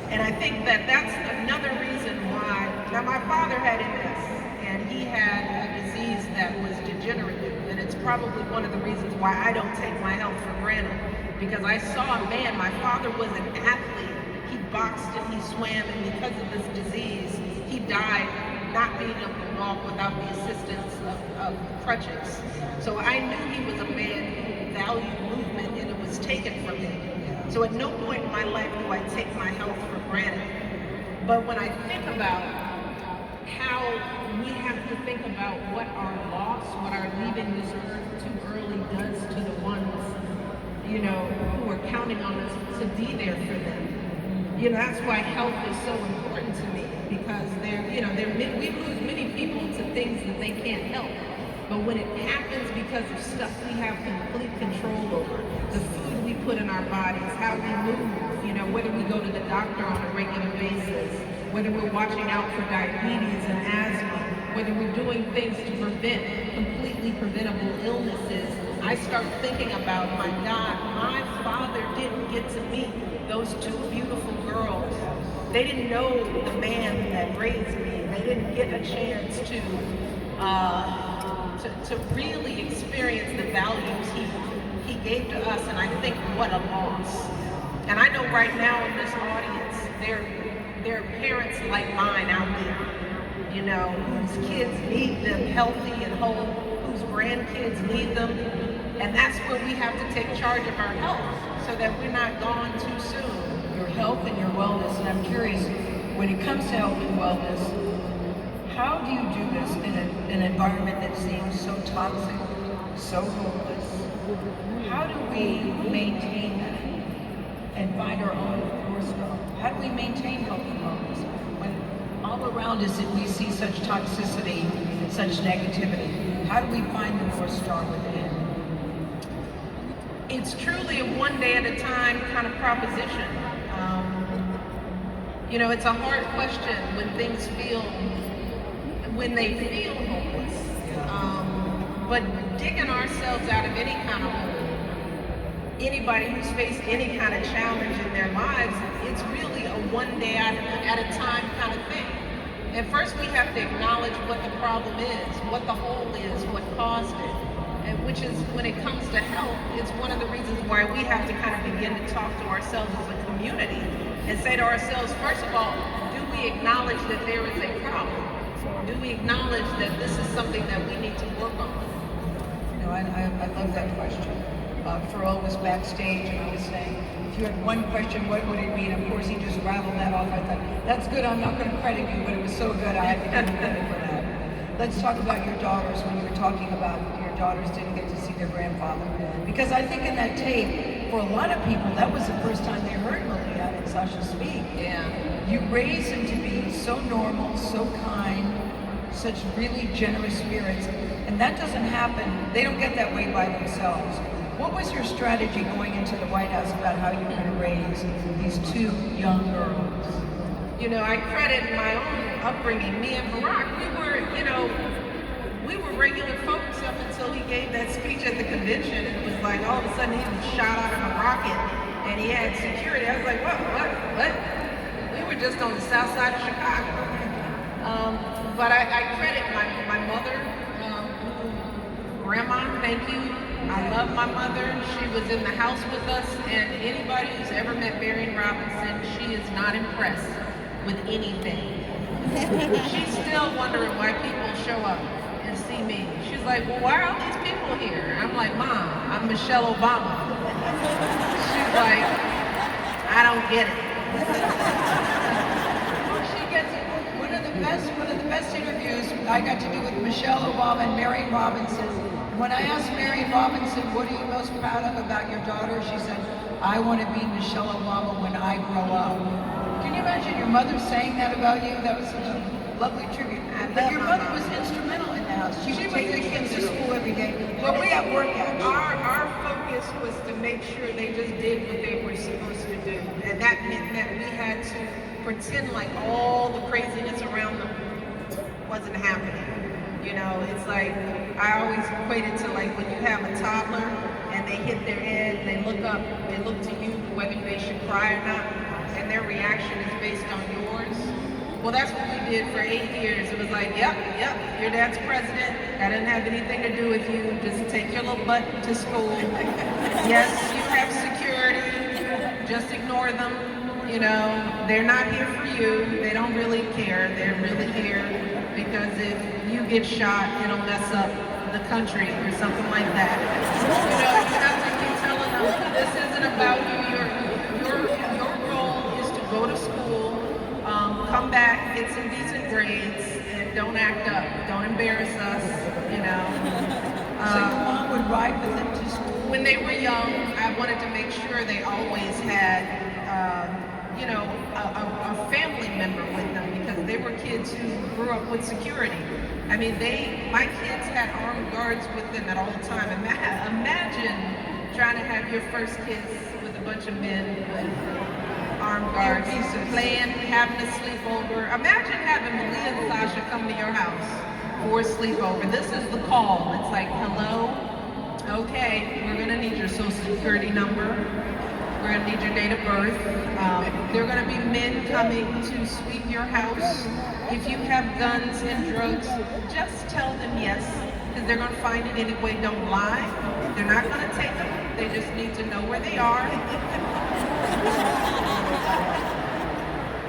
Speaker 9: And I think that that's another reason why. Now, my father had MS, and he had a disease that was degenerative, and it's probably one of the reasons why I don't take my health for granted, because I saw a man, my father was an athlete, he boxed and he swam, and because of this disease, he died not being able to walk without the assistance of crutches. So I knew he was a man who valued movement, and it was taken from him. So at no point in my life do I take my health for granted. But when I think about how we have to think about what our loss, what our leaving this earth too early does to the ones, you know, who are counting on us to be there for them. You know, that's why health is so important to me, because we lose many people to things that they can't help. But when it happens because of stuff we have complete control over, the food we put in our bodies, how we move, you know, whether we go to the doctor on a regular basis, whether we're watching out for diabetes and asthma, whether we're doing things to prevent completely preventable illnesses, I start thinking about, my God, my father didn't get to meet those two beautiful girls. They didn't know the man that raised me. They didn't get a chance to really experience the values he he gave to us, and I think what a loss. And I know right now in this audience, there are parents like mine out there, you know, whose kids need them healthy and whole, whose grandkids need them. And that's where we have to take charge of our health so that we're not gone too soon.
Speaker 8: Your health and your wellness, and I'm curious, when it comes to health and wellness, how do you do this in an environment that seems so toxic, so hopeless? How do we maintain that and find our own North Star? How do we maintain health and wellness when all around us we see such toxicity and such negativity? How do we find the North Star within?
Speaker 9: It's truly a one day at a time kind of proposition. You know, it's a hard question when they feel hopeless. But digging ourselves out of any kind of hole, anybody who's faced any kind of challenge in their lives, it's really a one day at a time kind of thing. And first we have to acknowledge what the problem is, what the hole is, what caused it. And which is, when it comes to health, it's one of the reasons why we have to kind of begin to talk to ourselves as a community and say to ourselves, first of all, do we acknowledge that there is a problem? Do we acknowledge that this is something that we need to work on?
Speaker 8: You know, I love that question. Farrell was backstage and I was saying, if you had one question, what would it be? And of course he just rattled that off. I thought, that's good, I'm not going to credit you, but it was so good I had to give you credit for that. Let's talk about your daughters. When you were talking about your daughters didn't get to see their grandfather. Because I think in that tape, for a lot of people, that was the first time they heard Malia and Sasha speak.
Speaker 9: Yeah.
Speaker 8: You raised them to be so normal, so kind, such really generous spirits. And that doesn't happen, they don't get that way by themselves. What was your strategy going into the White House about how you were going to raise these two young girls?
Speaker 9: You know, I credit my own upbringing. Me and Barack, we were regular folks up until he gave that speech at the convention. And it was like all of a sudden he was shot out of a rocket and he had security. I was like, what? We were just on the south side of Chicago. But I credit my mother, Grandma, thank you. I love my mother. She was in the house with us, and anybody who's ever met Marion Robinson, she is not impressed with anything. She's still wondering why people show up and see me. She's like, well, why are all these people here? I'm like, Mom, I'm Michelle Obama. She's like, I don't get it.
Speaker 8: She gets it. One of the best interviews I got to do with Michelle Obama and Marion Robinson. When I asked Marion Robinson, what are you most proud of about your daughter? She said, I want to be Michelle Obama when I grow up. Can you imagine your mother saying that about you? That was such a lovely tribute. But your mother was instrumental in the house. She would take the kids to school every day. What was that work at?
Speaker 9: Our focus was to make sure they just did what they were supposed to do. And that meant that we had to pretend like all the craziness around them wasn't happening. You know, it's like, I always equate it to like when you have a toddler and they hit their head, they look up, they look to you whether they should cry or not, and their reaction is based on yours. Well, that's what we did for 8 years. It was like, yep, your dad's president. That didn't have anything to do with you. Just take your little butt to school. Yes, you have security. Just ignore them. You know, they're not here for you. They don't really care. They're really here because if you get shot, it'll mess up the country or something like that. You know, you have to keep telling them, this isn't about you. Your goal is to go to school, come back, get some decent grades, and don't act up. Don't embarrass us, you know.
Speaker 8: So your mom would ride with them to school?
Speaker 9: When they were young, I wanted to make sure they always had, a family member with them because they were kids who grew up with security. I mean, my kids had armed guards with them at all time. Imagine trying to have your first kiss with a bunch of men with armed guards, playing, having a sleepover. Imagine having Malia and Sasha come to your house for a sleepover. This is the call. It's like, hello, okay, we're gonna need your social security number. We're gonna need your date of birth. There are gonna be men coming to sweep your house. If you have guns and drugs, just tell them yes, because they're gonna find it anyway, don't lie. They're not going to take them. They just need to know where they are.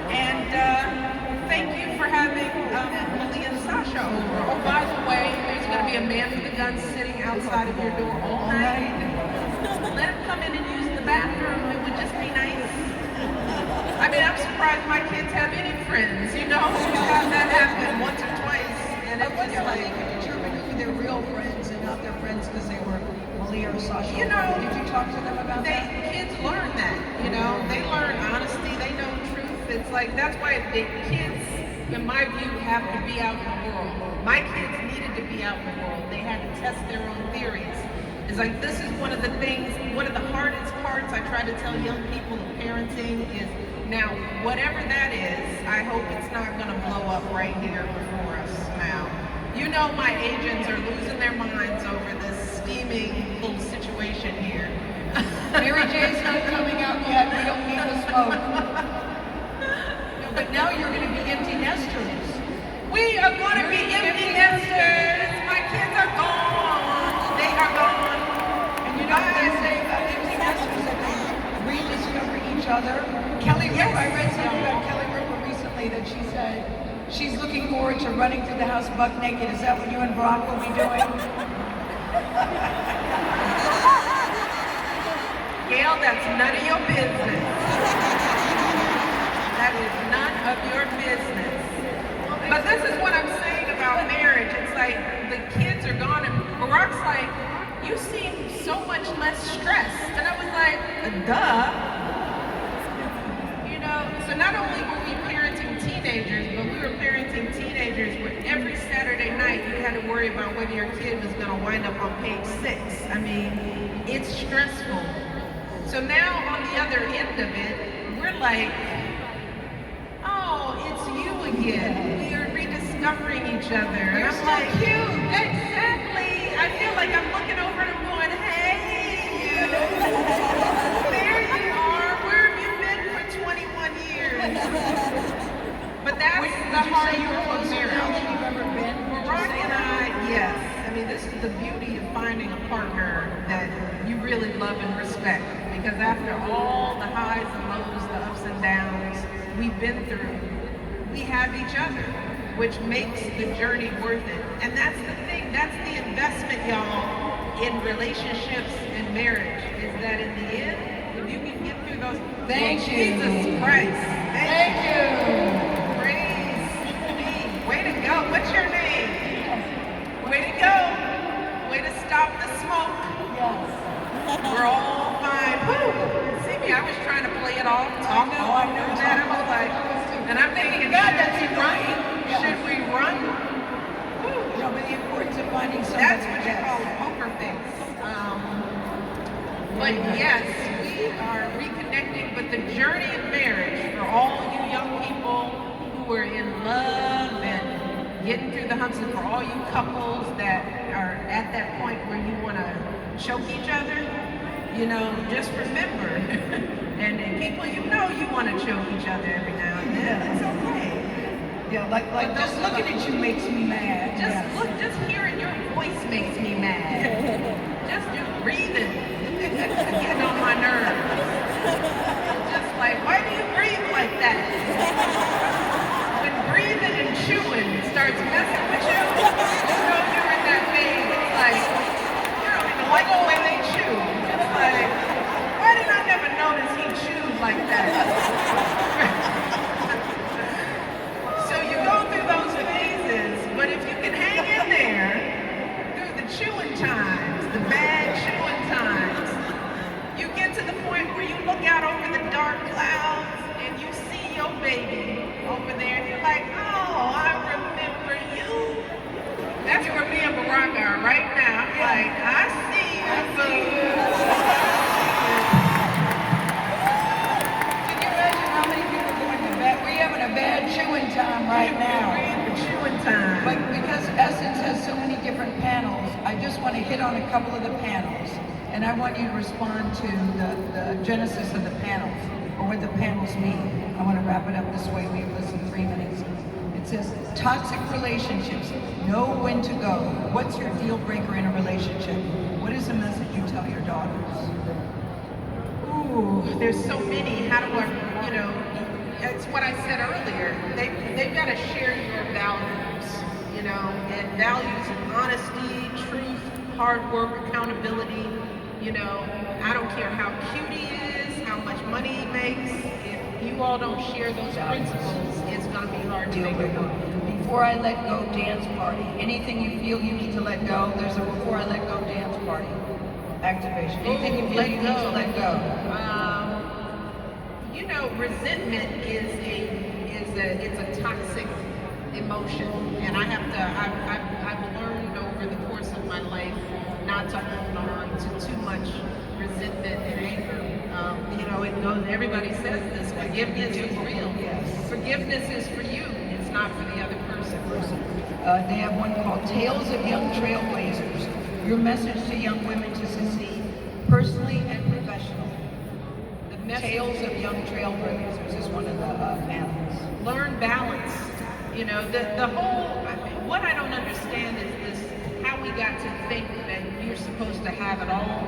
Speaker 9: And thank you for having Malia and Sasha over. Oh, by the way, there's going to be a man with a gun sitting outside of your door all night. Let him come in and use the bathroom. It would just be nice. I mean, I'm surprised my kids have any friends, you know? We've had that happen once or twice. And
Speaker 8: I
Speaker 9: it's
Speaker 8: wonder
Speaker 9: just
Speaker 8: how
Speaker 9: like,
Speaker 8: they can determine who their real friends and not their friends because they were Malia or Sasha.
Speaker 9: you know,
Speaker 8: Did you talk to them about that?
Speaker 9: kids learn that, you know? They learn honesty, they know truth. It's like, that's why the kids, in my view, have to be out in the world. My kids needed to be out in the world. They had to test their own theories. It's like, this is one of the things, one of the hardest parts I try to tell young people in parenting is, now, whatever that is, I hope it's not going to blow up right here before us now. You know my agents are losing their minds over this steaming little situation here.
Speaker 8: Mary J's not coming out yet. We don't need the smoke. No, but now you're going to be empty nesters.
Speaker 9: We are going to be empty nesters. My kids are gone. They are gone.
Speaker 8: And you know what they say about empty nesters, that they rediscover each other. Kelly Ripa, I read something about Kelly Ripa recently that she said she's looking forward to running through the house buck naked. Is that what you and Barack will be doing?
Speaker 9: Gail, that's none of your business. That is none of your business. But this is what I'm saying about marriage. It's like the kids are gone and Barack's like, you seem so much less stressed. And I was like, duh. You know, so not only were we parenting teenagers, but we were parenting teenagers where every Saturday night you had to worry about whether your kid was going to wind up on page 6. I mean, it's stressful. So now on the other end of it, we're like, oh, it's you again. We are rediscovering each other.
Speaker 8: You're
Speaker 9: and I'm
Speaker 8: still
Speaker 9: like,
Speaker 8: cute.
Speaker 9: Exactly. I feel like I'm looking over and I'm going, hey, you. There you are. Where have you been for 21 years? But that's the hard part of marriage.
Speaker 8: You've ever been?
Speaker 9: Barack and I, yes. I mean, this is the beauty of finding a partner that you really love and respect. Because after all the highs and lows, the ups and downs we've been through, we have each other, which makes the journey worth it. And that's the thing, that's the investment, y'all, in relationships and marriage, is that in the end, if you can get through those,
Speaker 8: Thank you.
Speaker 9: Jesus Christ.
Speaker 8: Thank you.
Speaker 9: Praise me. Way to go. What's your name? Way to go. Way to stop the smoke.
Speaker 8: Yes.
Speaker 9: We're all fine. Woo. See me, I was trying to play it off, talk
Speaker 8: I know.
Speaker 9: that. I was like, and I'm thinking, God, that's right. Should we run? Woo.
Speaker 8: No, but the importance of finding somebody.
Speaker 9: That's what you call a poker face. But yes, we are reconnecting, but the journey of marriage for all you young people who are in love and getting through the humps, and for all you couples that are at that point where you want to choke each other, you know, just remember, and people you know you want to choke each other every now and then. It's okay.
Speaker 8: Yeah, like just looking at you makes me mad.
Speaker 9: Just hearing your voice makes me mad. Just breathing, getting on my nerves. Just like, why do you breathe like that? When breathing and chewing starts messing with you, you know you're in that phase. It's like, you don't even like the way they chew. It's like, why did I never notice he chews like that? So you go through those phases, but if you can hang in there through the chewing times, the bad chewing times, you get to the point where you look out over the dark clouds and you see your baby over there and you're like, oh, I remember you. That's where me and Barack are right now. I'm like, I see you, boo.
Speaker 8: Can you imagine how many people going to bed? We're having a bad chewing time right now.
Speaker 9: Chewing time.
Speaker 8: But because Essence has so many different panels, I just want to hit on a couple of the panels. And I want you to respond to the genesis of the panels, or what the panels mean. I want to wrap it up this way. We have less than 3 minutes. It says, toxic relationships, know when to go. What's your deal breaker in a relationship? What is the message you tell your daughters?
Speaker 9: Ooh, there's so many. How do I, it's what I said earlier. They've got to share your values, and values of honesty, truth, hard work, accountability. I don't care how cute he is, how much money he makes. If you all don't share those principles, it's going to be hard to make it work.
Speaker 8: Before I let go dance party. Anything you feel you need to let go, there's a before I let go dance party activation. Anything you feel you need to let go.
Speaker 9: Resentment it's a toxic emotion, and I've learned over the course of my life not to hold on to too much resentment and anger. It goes. Everybody says this. Forgiveness is real.
Speaker 8: Yes.
Speaker 9: Forgiveness is for you. It's not for the other person.
Speaker 8: They have one called Tales of Young Trailblazers. Your message to young women to succeed, personally and professionally. Tales of Young Trailblazers is one of the panels.
Speaker 9: Learn balance. The whole, what I don't understand is this, how we got to think that you're supposed to have it all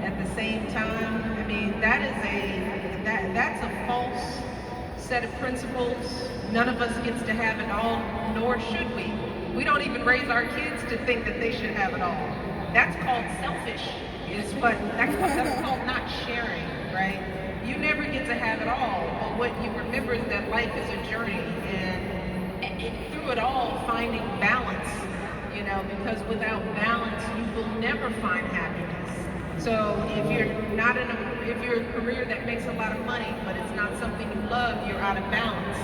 Speaker 9: at the same time. I mean, that's a false set of principles. None of us gets to have it all, nor should we. We don't even raise our kids to think that they should have it all. That's called selfish, that's called not sharing, right? You never get to have it all, but what you remember is that life is a journey, and through it all, finding balance, because without balance, you will never find happiness. So if you're if you're a career that makes a lot of money, but it's not something you love, you're out of balance.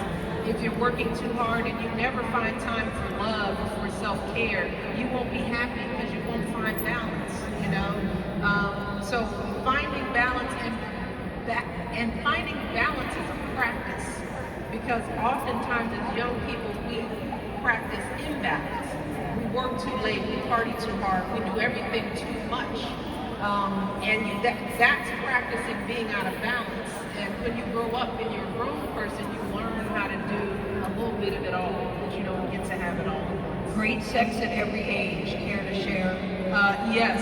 Speaker 9: If you're working too hard and you never find time for love or for self-care, you won't be happy because you won't find balance, So finding balance and finding balance is a practice, because oftentimes as young people we practice imbalance. We work too late, we party too hard, we do everything too much, that's practicing being out of balance. And when you grow up and you're a grown person, you learn how to do a little bit of it all, but you don't get to have it all.
Speaker 8: Great sex at every age. Care to share?
Speaker 9: Yes.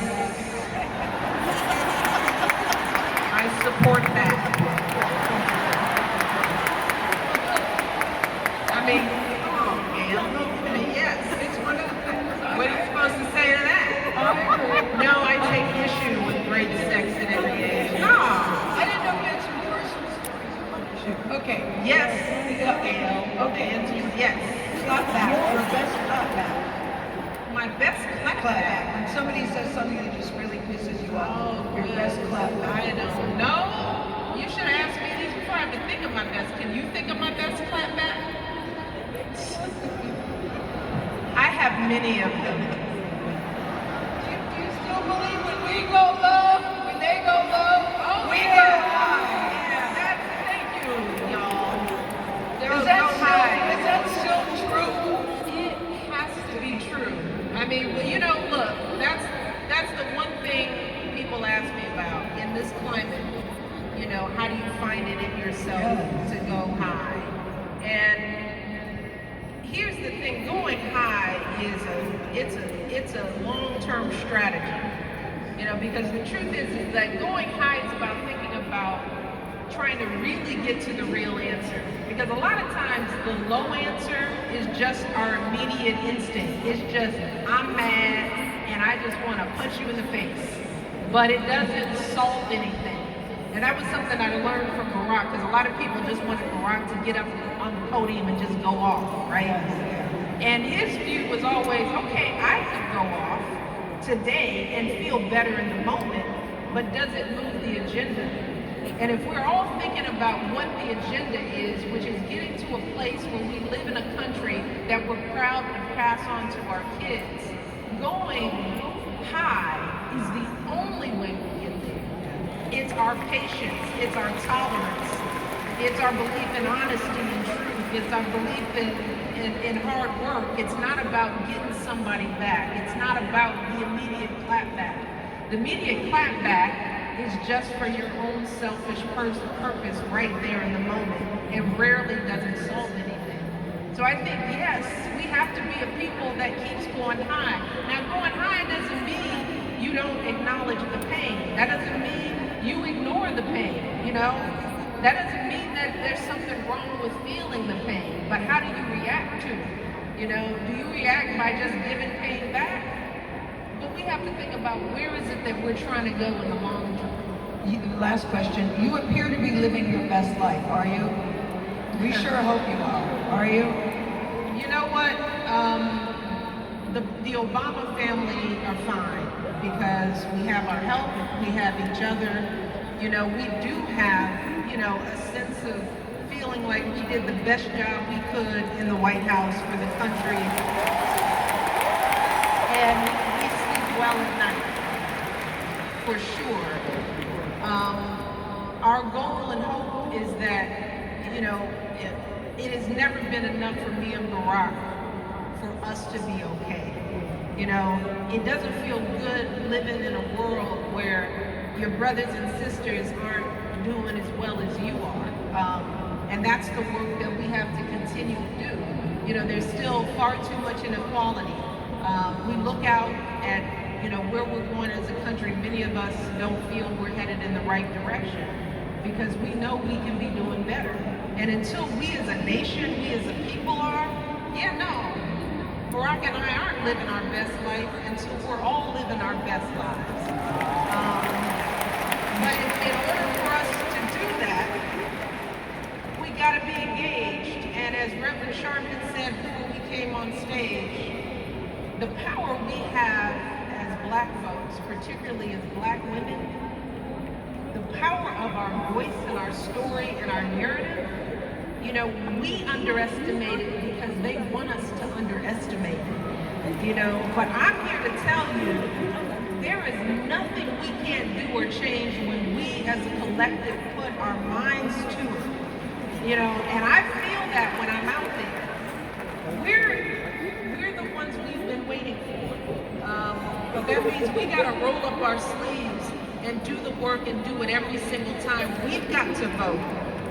Speaker 9: I support that. I mean, come on, Gail. Yes. It's one of the things. What are you supposed to say to that? No, I take issue with great sex at every age. No.
Speaker 8: I didn't know you had some personal stories you wanted to share. Okay.
Speaker 9: Yes.
Speaker 8: Gail. Okay.
Speaker 9: Yes.
Speaker 8: Clap back. Your best clap back.
Speaker 9: My best clap back.
Speaker 8: When somebody says something that just really pisses you off, your best clap back.
Speaker 9: I don't know. You should have asked me these before I have to think of my best. Can you think of my best clap back? I have many of them.
Speaker 8: Do you still believe when we go low, when they go low, we go high?
Speaker 9: Yeah, thank you, y'all.
Speaker 8: Is that still true?
Speaker 9: It has to be true. I mean, look, that's the one thing people ask me about in this climate. How do you find it in yourself to go high? And here's the thing: going high it's a long-term strategy. Because the truth is that going high is about thinking about trying to really get to the real answer. Because a lot of times the low answer is just our immediate instinct. It's just, I'm mad and I just want to punch you in the face. But it doesn't solve anything. And that was something I learned from Barack, because a lot of people just wanted Barack to get up on the podium and just go off, right? And his view was always, okay, I could go off today and feel better in the moment, but does it move the agenda? And if we're all thinking about what the agenda is, which is getting to a place where we live in a country that we're proud to pass on to our kids, going high is the only way we get there. It's our patience, it's our tolerance, it's our belief in honesty and truth, it's our belief in hard work. It's not about getting somebody back. It's not about the immediate clap back. The immediate clap back is just for your own selfish purpose right there in the moment. It rarely doesn't solve anything. So I think, yes, we have to be a people that keeps going high. Now, going high doesn't mean you don't acknowledge the pain. That doesn't mean you ignore the pain, you know? That doesn't mean that there's something wrong with feeling the pain, but how do you react to it? You know, do you react by just giving pain back? But we have to think about where is it that we're trying to go in the long term.
Speaker 8: Last question. You appear to be living your best life, are you? We sure hope you are you?
Speaker 9: You know what? The Obama family are fine because we have our help, we have each other. You know, we do have, you know, a sense of feeling like we did the best job we could in the White House for the country. And we sleep well at night, for sure. Our goal and hope is that, you know, it has never been enough for me and Barack for us to be okay. You know, it doesn't feel good living in a world where your brothers and sisters aren't doing as well as you are. And that's the work that we have to continue to do. You know, there's still far too much inequality. We look out at, you know, where we're going as a country. Many of us don't feel we're headed in the right direction because we know we can be doing better. And until we as a nation, we as a people are, yeah, no, Barack and I aren't living our best life until we're all living our best lives. But in order for us to do that, we got to be engaged. And as Reverend Sharman said before we came on stage, the power we have as Black folks, particularly as Black women, the power of our voice and our story and our narrative, you know, we underestimate it because they want us to underestimate it, you know. But I'm here to tell you, there is nothing we can't do or change when we as a collective put our minds to it, you know. And I feel that when I'm out there. We're the ones we've been waiting for. But that means we got to roll up our sleeves and do the work and do it every single time. We've got to vote.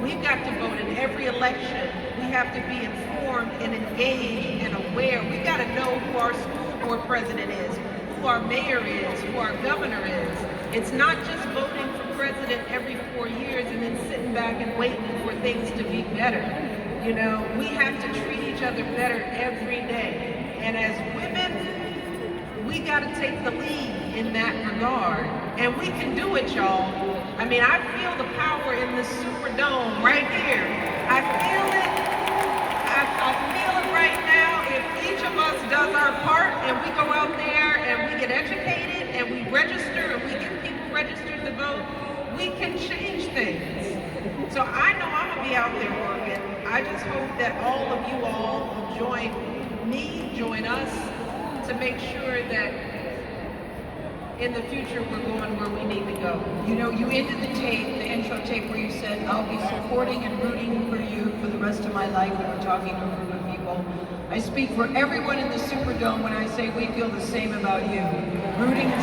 Speaker 9: We've got to vote in every election. We have to be informed and engaged and aware. We've got to know who our school board president is, who our mayor is, who our governor is. It's not just voting for president every 4 years and then sitting back and waiting for things to be better. You know, we have to treat each other better every day. And as women, we got to take the lead in that regard. And we can do it, y'all. I mean, I feel the power in the Superdome right here. I feel it. I feel it right now. If each of us does our part and we go out there and we get educated and we register and we get people registered to vote, we can change things. So I know I'm going to be out there working. I just hope that all of you all will join us to make sure that in the future we're going where we need to go.
Speaker 8: You know, you ended the intro tape where you said, I'll be supporting and rooting for you for the rest of my life when we're talking to a group of people. I speak for everyone in the Superdome when I say we feel the same about you. Rooting and